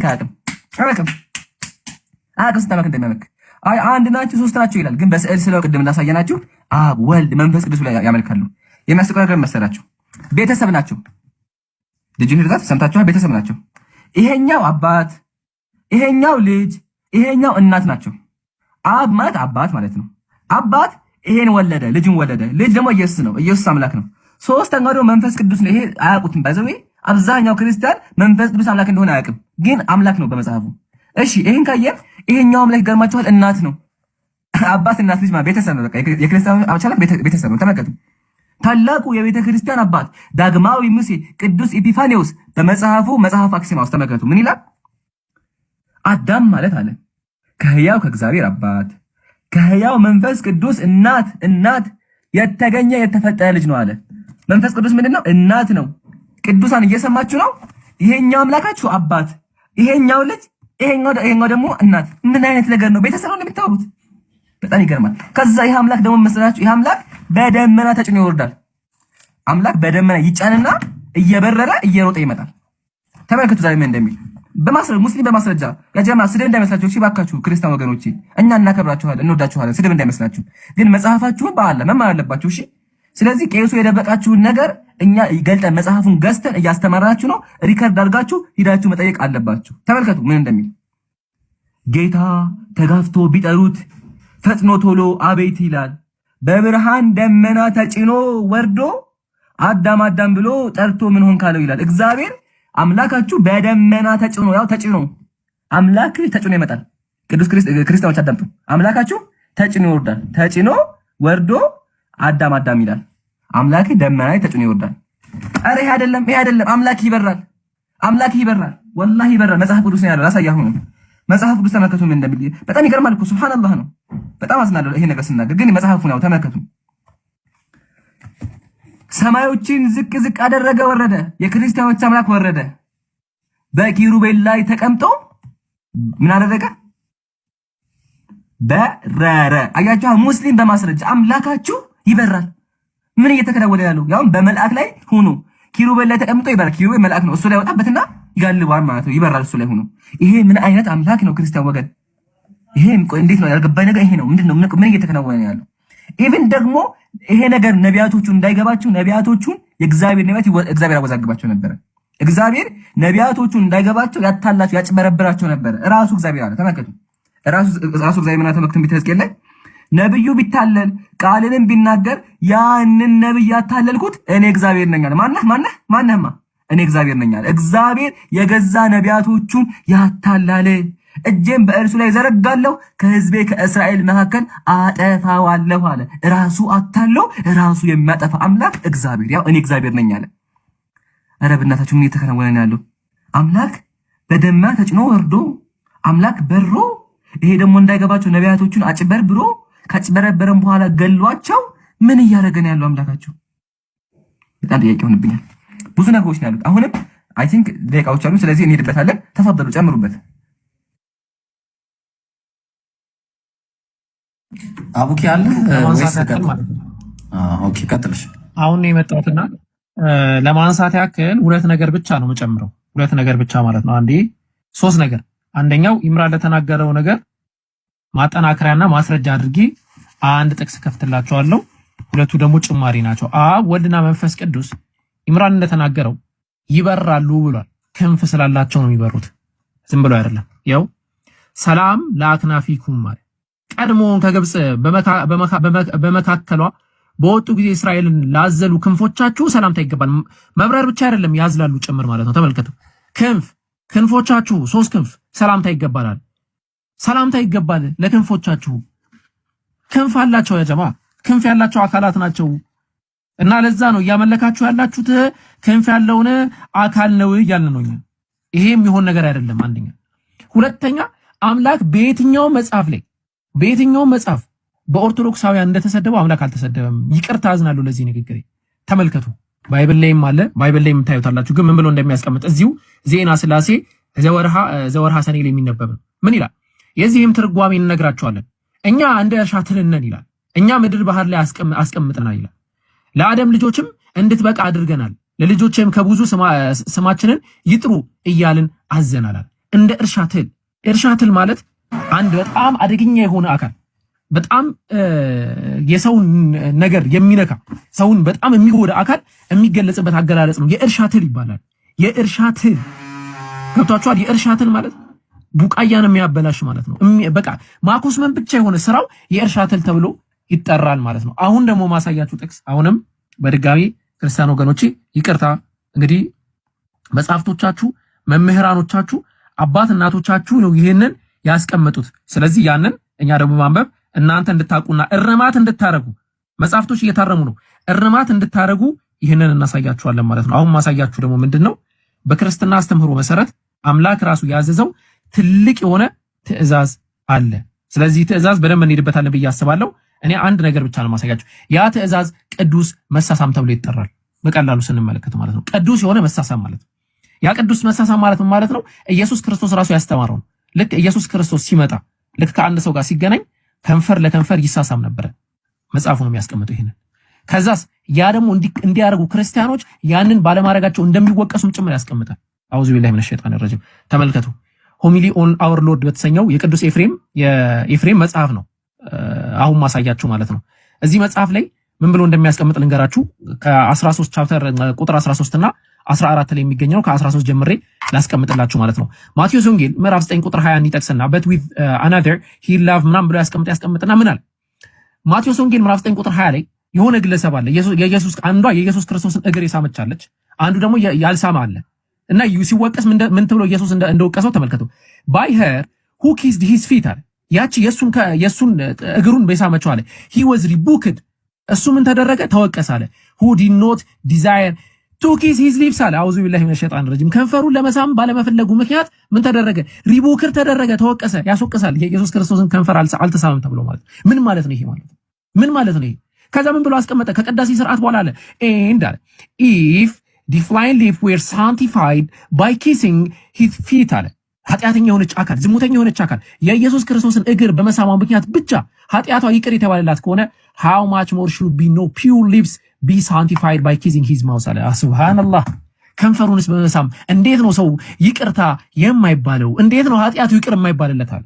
አያውቅም ስታመልክ እንደሚያመልክ አይ አንድ ናቸው ሶስት ናቸው ይላል። ግን በስዕል ስለው ቅድም እንዳሳየናችሁ አብ ወልድ መንፈስ ቅዱስ ላይ ያመልካሉ። የሚያስቀው ነገር መሰላችሁ ቤተሰብ ናቸው። ልጅ ህርታት ሰምታችኋል። ቤተሰብ ናቸው። ይሄኛው አባት፣ ይሄኛው ልጅ፣ ይሄኛው እናት ናቸው። አብ ማለት አባት ማለት ነው። አባት ይሄን ወለደ፣ ልጅን ወለደ። ልጅ ደግሞ ኢየሱስ ነው። ኢየሱስ አምላክ ነው። ሶስተኛው ደግሞ መንፈስ ቅዱስ ነው። ይሄ አያውቁትም። ባይዘው አብዛኛው ክርስቲያን መንፈስ ቅዱስ አምላክ እንደሆነ አያውቅም፣ ግን አምላክ ነው በመጽሐፉ። እሺ ይሄን ካየን ይሄኛው አምላክ ገርማችኋል፣ እናት ነው። አባት እናት ልጅ ማለት ቤተሰብ ነው። በቃ የክርስቲያን አብቻላ ቤተሰብ ነው። ተመልከቱ። ታላቁ የቤተ ክርስቲያን አባት ዳግማዊ ሙሴ ቅዱስ ኢጲፋኒዎስ በመጽሐፉ መጽሐፍ አክሲማስ ተመልከቱ ምን ይላል? አዳም ማለት አለ ከሕያው ከእግዚአብሔር አባት ከሕያው መንፈስ ቅዱስ እናት የተገኘ የተፈጠረ ልጅ ነው አለ። መንፈስ ቅዱስ ምንድነው? እናት ነው። ቅዱሳን እየሰማችሁ ነው? ይሄኛው አምላካችሁ አባት፣ ይሄኛው ልጅ፣ ይሄኛው ደግሞ እናት። ምን አይነት ነገር ነው? ቤተሰብ ነው የምታወሩት። በጣም ይገርማል። ከዛ ይሄ አምላክ ደግሞ መስላችሁ ይሄ አምላክ በደመና ተጭኖ ይወርዳል። አምላክ በደመና ይጫንና እየበረረ እየሮጠ ይመጣል። ተመልከቱ ዛሬ ምን እንደሚል ሙስሊም በማስረጃ ያጀማ ስድብ እንዳይመስላችሁ እሺ፣ ባካችሁ ክርስቲያን ወገኖቼ፣ እኛ እናከብራችኋለን፣ እንወዳችኋለን። ስድብ እንዳይመስላችሁ ግን መጽሐፋችሁን በአላ መማር አለባችሁ እሺ። ስለዚህ ቄሱ የደበቃችሁን ነገር እኛ ገልጠን መጽሐፉን ገዝተን እያስተማራችሁ ነው። ሪከርድ አድርጋችሁ ሂዳችሁ መጠየቅ አለባችሁ። ተመልከቱ ምን እንደሚል ጌታ ተጋፍቶ ቢጠሩት ፈጥኖ ቶሎ አቤት ይላል። በብርሃን ደመና ተጭኖ ወርዶ አዳም ብሎ ጠርቶ ምን ሆን ካለው ይላል። እግዚአብሔር አምላካችሁ በደመና ተጭኖ ያው ተጭኖ አምላክ ተጭኖ ይመጣል። ቅዱስ ክርስቲያኖች አዳምጡ። አምላካችሁ ተጭኖ ይወርዳል። ተጭኖ ወርዶ አዳም ይላል። አምላክ ደመና ላይ ተጭኖ ይወርዳል። አረ ይሄ አይደለም። አምላክ ይበራል። ወላሂ ይበራል። መጽሐፍ ቅዱስ ነው ያለው። ላሳያሁ ነው። መጽሐፍ ቅዱስ ተመልከቱ ምን እንደሚል። በጣም ይገርማል እኮ ሱብሃንአላህ ነው። በጣም አዝናለሁ ይሄ ነገር ስናገር፣ ግን መጽሐፉ ነው ተመልከቱ። ሰማዮችን ዝቅ አደረገ ወረደ። የክርስቲያኖች አምላክ ወረደ። በኪሩቤል ላይ ተቀምጦ ምን አደረገ? በረረ። አያችሁ፣ ሙስሊም በማስረጃ አምላካችሁ ይበራል። ምን እየተከናወነ ያለው? ያው በመልአክ ላይ ሆኖ ኪሩቤል ላይ ተቀምጦ ይበራል። ኪሩቤል መልአክ ነው። እሱ ላይ ወጣበትና ይጋልባል ማለት ነው። ይበራል እሱ ላይ ሆኖ። ይሄ ምን አይነት አምላክ ነው ክርስቲያን ወገን? ይሄ እንዴት ነው ያልገባኝ ነገር ይሄ ነው። ምንድነው ምን እየተከናወነ ያለው? ኢቭን ደግሞ ይሄ ነገር ነቢያቶቹን እንዳይገባቸው ነቢያቶቹን የእግዚአብሔር ነቢያት እግዚአብሔር ያወዛግባቸው ነበር። እግዚአብሔር ነቢያቶቹን እንዳይገባቸው ያታላቸው ያጭበረብራቸው ነበር። ራሱ እግዚአብሔር አለ። ተመልከቱ። ራሱ እግዚአብሔር ምን ተመክቶ ቢተስቀል ላይ ነብዩ ቢታለል ቃልንም ቢናገር ያንን ነብይ ያታለልኩት እኔ እግዚአብሔር ነኝ አለ። ማነህማ? እኔ እግዚአብሔር ነኝ አለ። እግዚአብሔር የገዛ ነቢያቶቹን ያታላለ። እጄን በእርሱ ላይ ዘረጋለሁ፣ ከህዝቤ ከእስራኤል መካከል አጠፋዋለሁ አለ። ራሱ አታለው ራሱ የሚያጠፋ አምላክ እግዚአብሔር፣ ያው እኔ እግዚአብሔር ነኝ አለ። ኧረ በእናታችሁ ምን እየተከናወነ ያለው? አምላክ በደመና ተጭኖ ወርዶ አምላክ በሮ፣ ይሄ ደግሞ እንዳይገባቸው ነቢያቶቹን አጭበርብሮ ካጭበረበረም በኋላ ገሏቸው። ምን እያደረገ ነው ያለው አምላካቸው? በጣም ጥያቄ ሆነብኛል። ብዙ ነገሮች ነው ያሉት። አሁንም አይ ቲንክ ደቂቃዎች አሉ። ስለዚህ እንሄድበታለን። ተፈضሉ፣ ጨምሩበት። አቡኪ አለ ወይስ ኦኬ፣ ቀጥልሽ። አሁን ነው የመጣሁትና ለማንሳት ያክል ሁለት ነገር ብቻ ነው የምጨምረው። ሁለት ነገር ብቻ ማለት ነው። አንዴ ሶስት ነገር። አንደኛው ኢምራን ለተናገረው ነገር ማጠናከሪያና ማስረጃ አድርጌ አንድ ጥቅስ ከፍትላችኋለሁ። ሁለቱ ደግሞ ጭማሪ ናቸው። አብ ወልድና መንፈስ ቅዱስ ኢምራን እንደተናገረው ይበራሉ ብሏል። ክንፍ ስላላቸው ነው የሚበሩት፣ ዝም ብሎ አይደለም። ያው ሰላም ለአክናፊኩም ማለት ቀድሞ ከግብጽ በመካከሏ በወጡ ጊዜ እስራኤልን ላዘሉ ክንፎቻችሁ ሰላምታ ይገባል። መብረር ብቻ አይደለም ያዝላሉ ጭምር ማለት ነው። ተመልከቱ። ክንፎቻችሁ ሶስት ክንፍ ሰላምታ ይገባላል። ሰላምታ ይገባል ለክንፎቻችሁ። ክንፍ አላቸው ያጀማ፣ ክንፍ ያላቸው አካላት ናቸው። እና ለዛ ነው እያመለካችሁ ያላችሁት ክንፍ ያለውን አካል ነው እያልን ነው። ይሄ የሚሆን ነገር አይደለም። አንደኛ። ሁለተኛ አምላክ በየትኛው መጽሐፍ በኦርቶዶክሳውያን እንደተሰደበው አምላክ አልተሰደበም። ይቅርታ አዝናለሁ ለዚህ ንግግሬ። ተመልከቱ። ባይብል ላይም አለ። ባይብል ላይ የምታዩታላችሁ። ግን ምን ብሎ እንደሚያስቀምጥ እዚሁ ዜና ስላሴ ዘወርሃ ሰኔ ላይ የሚነበብ ምን ይላል? የዚህም ትርጓሜ እንነግራችኋለን። እኛ እንደ እርሻ ትል ነን ይላል። እኛ ምድር ባህር ላይ አስቀምጠናል ይላል። ለአደም ልጆችም እንድትበቃ አድርገናል። ለልጆችም ከብዙ ስማችንን ይጥሩ እያልን አዘናል። እንደ እርሻ ትል። እርሻ ትል ማለት አንድ በጣም አደገኛ የሆነ አካል በጣም የሰውን ነገር የሚነካ ሰውን በጣም የሚጎዳ አካል የሚገለጽበት አገላለጽ ነው። የእርሻ ትል ይባላል። የእርሻ ትል ገብቷችኋል? የእርሻ ትል ማለት ቡቃያን የሚያበላሽ ማለት ነው። በቃ ማኮስመን ብቻ የሆነ ስራው የእርሻ ትል ተብሎ ይጠራል ማለት ነው። አሁን ደግሞ ማሳያችሁ ጥቅስ አሁንም በድጋሚ ክርስቲያን ወገኖቼ ይቅርታ እንግዲህ መጽሐፍቶቻችሁ መምህራኖቻችሁ አባት እናቶቻችሁ ነው ይሄንን ያስቀመጡት። ስለዚህ ያንን እኛ ደግሞ ማንበብ እናንተ እንድታቁና እርማት እንድታረጉ መጽሐፍቶች እየታረሙ ነው፣ እርማት እንድታረጉ ይህንን እናሳያችኋለን ማለት ነው። አሁን ማሳያችሁ ደግሞ ምንድነው በክርስትና አስተምህሮ መሰረት አምላክ ራሱ ያዘዘው ትልቅ የሆነ ትእዛዝ አለ። ስለዚህ ትእዛዝ በደንብ እንሄድበታለን ብዬ አስባለሁ። እኔ አንድ ነገር ብቻ ነው ማሳያችሁ። ያ ትእዛዝ ቅዱስ መሳሳም ተብሎ ይጠራል። በቀላሉ ስንመለከት ማለት ነው ቅዱስ የሆነ መሳሳም ማለት ነው። ያ ቅዱስ መሳሳም ማለት ነው ኢየሱስ ክርስቶስ ራሱ ያስተማረው ነው። ልክ ኢየሱስ ክርስቶስ ሲመጣ ልክ ከአንድ ሰው ጋር ሲገናኝ ከንፈር ለከንፈር ይሳሳም ነበረ። መጽሐፉ ነው የሚያስቀምጠው ይሄንን። ከዛስ ያ ደግሞ እንዲያደርጉ ክርስቲያኖች ያንን ባለማድረጋቸው እንደሚወቀሱም ጭምር ያስቀምጣል። አውዙ ቢላሂ ሚነሽ ሸይጣን ረጂም። ተመልከቱ ሆሚሊ ኦን አወር ሎርድ በተሰኘው የቅዱስ የኤፍሬም መጽሐፍ ነው አሁን ማሳያችሁ ማለት ነው። እዚህ መጽሐፍ ላይ ምን ብሎ እንደሚያስቀምጥ ልንገራችሁ። ከ13 ቻፕተር ቁጥር 13 እና 14 ላይ የሚገኘው ከ13 ጀምሬ ላስቀምጥላችሁ ማለት ነው። ማቴዎስ ወንጌል ምዕራፍ 9 ቁጥር 20 ይጠቅስና but with another he loved ምናምን ብሎ ያስቀምጥና ምን አለ? ማቴዎስ ወንጌል ምዕራፍ 9 ቁጥር 20 ላይ የሆነ ግለሰብ አለ። አንዷ የኢየሱስ ክርስቶስን እግር የሳመቻለች፣ አንዱ ደግሞ ያልሳማ አለ እና ሲወቀስ ምን ተብሎ ኢየሱስ እንደወቀሰው ተመልከቱ። by her who kissed his feet አለ። ያቺ የሱን እግሩን በሳመችው አለ he was rebuked እሱ ምን ተደረገ? ተወቀሰ አለ who did not desire to kiss his lips አለ። አውዙ ቢላሂ ሚነሽ ሸይጣን ረጂም። ከንፈሩን ለመሳም ባለመፈለጉ ምክንያት ምን ተደረገ? ሪቡክር ተደረገ፣ ተወቀሰ። ያስወቅሳል። የኢየሱስ ክርስቶስን ከንፈር አልተሳመም ተብሎ ማለት ምን ማለት ነው? ይሄ ማለት ምን ማለት ነው? ይሄ ከዛ ምን ብሎ አስቀመጠ? ከቅዳሴ ስርዓት በኋላ አለ and አለ if the flying lip were sanctified by kissing his feet አለ ኃጢአተኛ የሆነች አካል ዝሙተኛ የሆነች አካል የኢየሱስ ክርስቶስን እግር በመሳሟ ምክንያት ብቻ ኃጢአቷ ይቅር የተባለላት ከሆነ how much more should be no pure lips be sanctified by kissing his mouth አለ። ሱብሃንአላህ። ከንፈሩንስ በመሳም እንዴት ነው ሰው ይቅርታ የማይባለው? እንዴት ነው ኃጢአቱ ይቅር የማይባልለታል?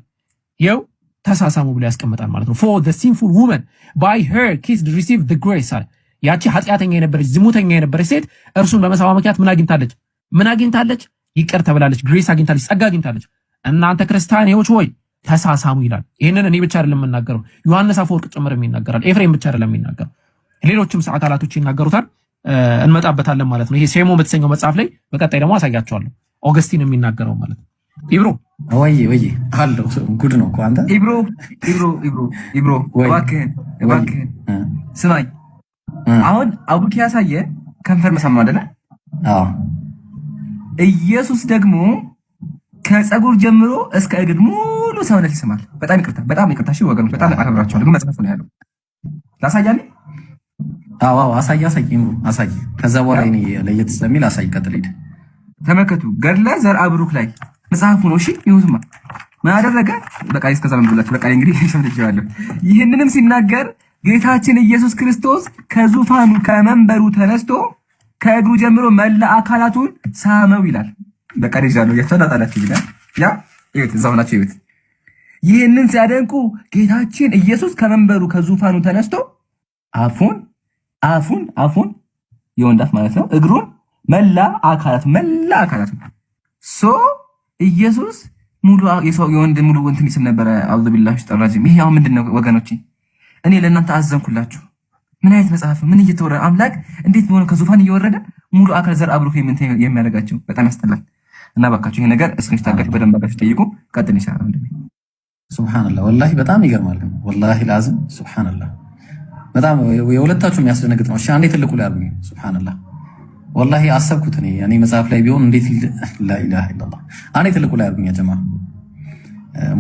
ይኸው ተሳሳሙ ብሎ ያስቀምጣል ማለት ነው። for the sinful woman by her kiss receive the grace አለ። ያቺ ኃጢአተኛ የነበረች ዝሙተኛ የነበረች ሴት እርሱን በመሳሟ ምክንያት ምን አግኝታለች? ይቅር ተብላለች፣ ግሬስ አግኝታለች፣ ጸጋ አግኝታለች። እናንተ ክርስቲያኖች ሆይ ተሳሳሙ ይላል። ይሄንን እኔ ብቻ አይደለም የምናገረው፣ ዮሐንስ አፈወርቅ ጭምር ይናገራል። ኤፍሬም ብቻ አይደለም የሚናገረው፣ ሌሎችም አካላቶች ይናገሩታል። እንመጣበታለን ማለት ነው። ይሄ ሴሞ በተሰኘው መጽሐፍ ላይ በቀጣይ ደግሞ አሳያቸዋለሁ። ኦገስቲን የሚናገረው ማለት ነው። ኢብሮ ወይ አለው ጉድ ነው እኮ አንተ ኢብሮ እባክህን ስማኝ። አሁን አቡኪ ያሳየ ከንፈር መሳም ነው አይደለ? አዎ። ኢየሱስ ደግሞ ከፀጉር ጀምሮ እስከ እግር ሙሉ ሰውነት ይስማል። በጣም ይቅርታ እሺ ወገኖች፣ በጣም አከብራቸዋለሁ። ግን መጽሐፉ ነው ያለው። ላሳያለህ? አዎ አሳይ አሳይ። ከዛ በኋላ እኔ ለየት ስለሚል አሳይ። ቀጥል ሂድ። ተመልከቱ ገድለ ዘርአ ብሩክ ላይ መጽሐፉ ነው። እሺ ይሁንማ ምን አደረገ? በቃ እስከዛ ምን ብላችሁ በቃ እንግዲህ ሰምቻለሁ። ይህንንም ሲናገር ጌታችን ኢየሱስ ክርስቶስ ከዙፋኑ ከመንበሩ ተነስቶ ከእግሩ ጀምሮ መላ አካላቱን ሳመው ይላል። በቃ ደጃለሁ ያተናጣላችሁ ይላል። ያ እዩት፣ እዛው ናቸው እዩት። ይህንን ሲያደንቁ ጌታችን ኢየሱስ ከመንበሩ ከዙፋኑ ተነስቶ አፉን የወንድ አፍ ማለት ነው፣ እግሩን መላ አካላቱ ሶ ኢየሱስ ሙሉ የሰው የወንድ ሙሉ እንትን ይስም ነበረ። አውዙ ቢላሂ ጠራጂም። ይሄ አሁን ምንድነው ወገኖቼ? እኔ ለእናንተ አዘንኩላችሁ። ምን አይነት መጽሐፍ ምን እየተወረደ አምላክ እንዴት ሆነ ከዙፋን እየወረደ ሙሉ አካል ዘር አብሩክ የሚያደርጋቸው በጣም ያስጠላል። እና ባካችሁ ይሄ ነገር እስኪ ታጋችሁ በደንብ አጋችሁ ጠይቁ። ቀጥል ይሻላል ወንድሜ። ሱብሃንአላህ ወላሂ በጣም ይገርማል። ወላሂ ላዝም ሱብሃንአላህ በጣም የሁለታችሁ የሚያስደነግጥ ነው። እሺ አንዴ ትልቁ ላይ አርጉኝ። ሱብሃንአላህ ወላሂ አሰብኩት እኔ መጽሐፍ ላይ ቢሆን እንዴት ላኢላሃ ኢላላህ። አንዴ ትልቁ ላይ አርጉኝ። ጀማ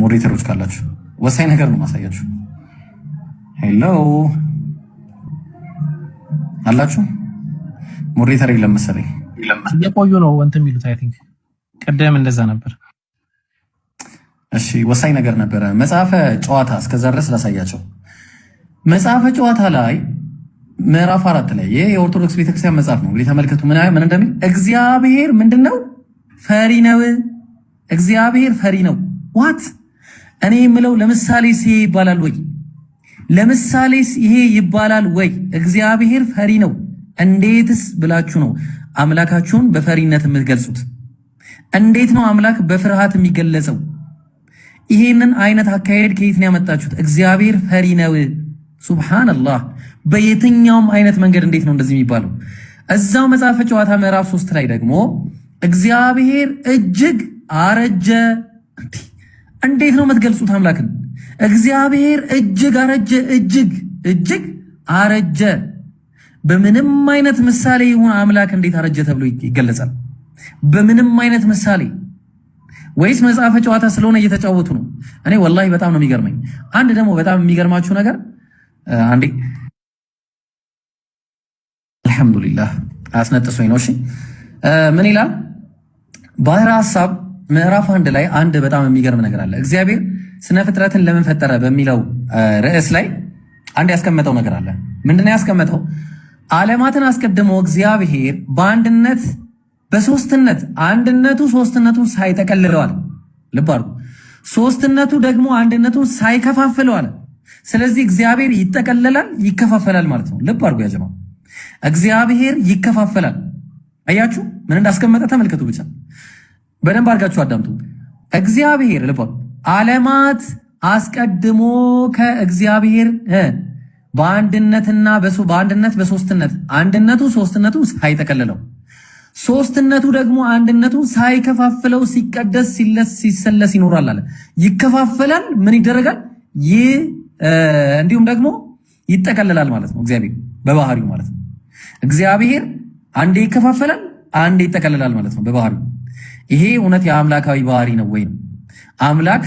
ሞዴሬተሮች ካላችሁ ወሳኝ ነገር ነው ማሳያችሁ። ሄሎ አላችሁ? ሞዴሬተር የለም መሰለኝ። እየቆዩ ነው እንትን የሚሉት አይ ቲንክ ቀደም እንደዛ ነበር። እሺ ወሳኝ ነገር ነበረ። መጽሐፈ ጨዋታ እስከዛ ድረስ ላሳያቸው። መጽሐፈ ጨዋታ ላይ ምዕራፍ 4 ላይ ይሄ የኦርቶዶክስ ቤተክርስቲያን መጽሐፍ ነው። እንግዲህ ተመልከቱ ምን እንደሚል። እግዚአብሔር ምንድነው? ፈሪ ነው። እግዚአብሔር ፈሪ ነው። ዋት እኔ የምለው ለምሳሌስ ይሄ ይባላል ወይ? ለምሳሌስ ይሄ ይባላል ወይ? እግዚአብሔር ፈሪ ነው። እንዴትስ ብላችሁ ነው አምላካችሁን በፈሪነት የምትገልጹት? እንዴት ነው አምላክ በፍርሃት የሚገለጸው? ይሄንን አይነት አካሄድ ከየት ነው ያመጣችሁት? እግዚአብሔር ፈሪ ነው። ሱብሃንአላህ። በየትኛውም አይነት መንገድ እንዴት ነው እንደዚህ የሚባለው? እዛው መጽሐፈ ጨዋታ ምዕራፍ 3 ላይ ደግሞ እግዚአብሔር እጅግ አረጀ። እንዴት ነው የምትገልጹት አምላክን? እግዚአብሔር እጅግ አረጀ፣ እጅግ አረጀ። በምንም አይነት ምሳሌ ይሁን አምላክ እንዴት አረጀ ተብሎ ይገለጻል? በምንም አይነት ምሳሌ ወይስ መጽሐፈ ጨዋታ ስለሆነ እየተጫወቱ ነው? እኔ ወላሂ በጣም ነው የሚገርመኝ። አንድ ደግሞ በጣም የሚገርማችሁ ነገር አንዴ አልሐምዱሊላህ አስነጥሶኝ ነው። እሺ ምን ይላል? ባህረ ሐሳብ ምዕራፍ 1 ላይ አንድ በጣም የሚገርም ነገር አለ። እግዚአብሔር ስነ ፍጥረትን ለምን ፈጠረ በሚለው ርዕስ ላይ አንድ ያስቀመጠው ነገር አለ። ምንድነው ያስቀመጠው? ዓለማትን አስቀድሞ እግዚአብሔር በአንድነት በሶስትነት አንድነቱ ሶስትነቱን ሳይጠቀልለዋል። ልብ አድርጉ። ሶስትነቱ ደግሞ አንድነቱን ሳይከፋፍለዋል። ስለዚህ እግዚአብሔር ይጠቀለላል፣ ይከፋፈላል ማለት ነው። ልብ አድርጉ ያጀማ፣ እግዚአብሔር ይከፋፈላል። አያችሁ ምን እንዳስቀመጠ ተመልከቱ። ብቻ በደንብ አድርጋችሁ አዳምጡ። እግዚአብሔር ልብ ዓለማት አስቀድሞ ከእግዚአብሔር በአንድነትና በአንድነት በሶስትነት አንድነቱ ሶስትነቱ ሳይጠቀልለው ሶስትነቱ ደግሞ አንድነቱ ሳይከፋፍለው ሲቀደስ ሲሰለስ ይኖራል አለ። ይከፋፈላል፣ ምን ይደረጋል? እንዲሁም ደግሞ ይጠቀልላል ማለት ነው። እግዚአብሔር በባህሪው ማለት ነው። እግዚአብሔር አንዴ ይከፋፈላል፣ አንዴ ይጠቀልላል ማለት ነው በባህሪው። ይሄ እውነት የአምላካዊ ባህሪ ነው ወይ? አምላክ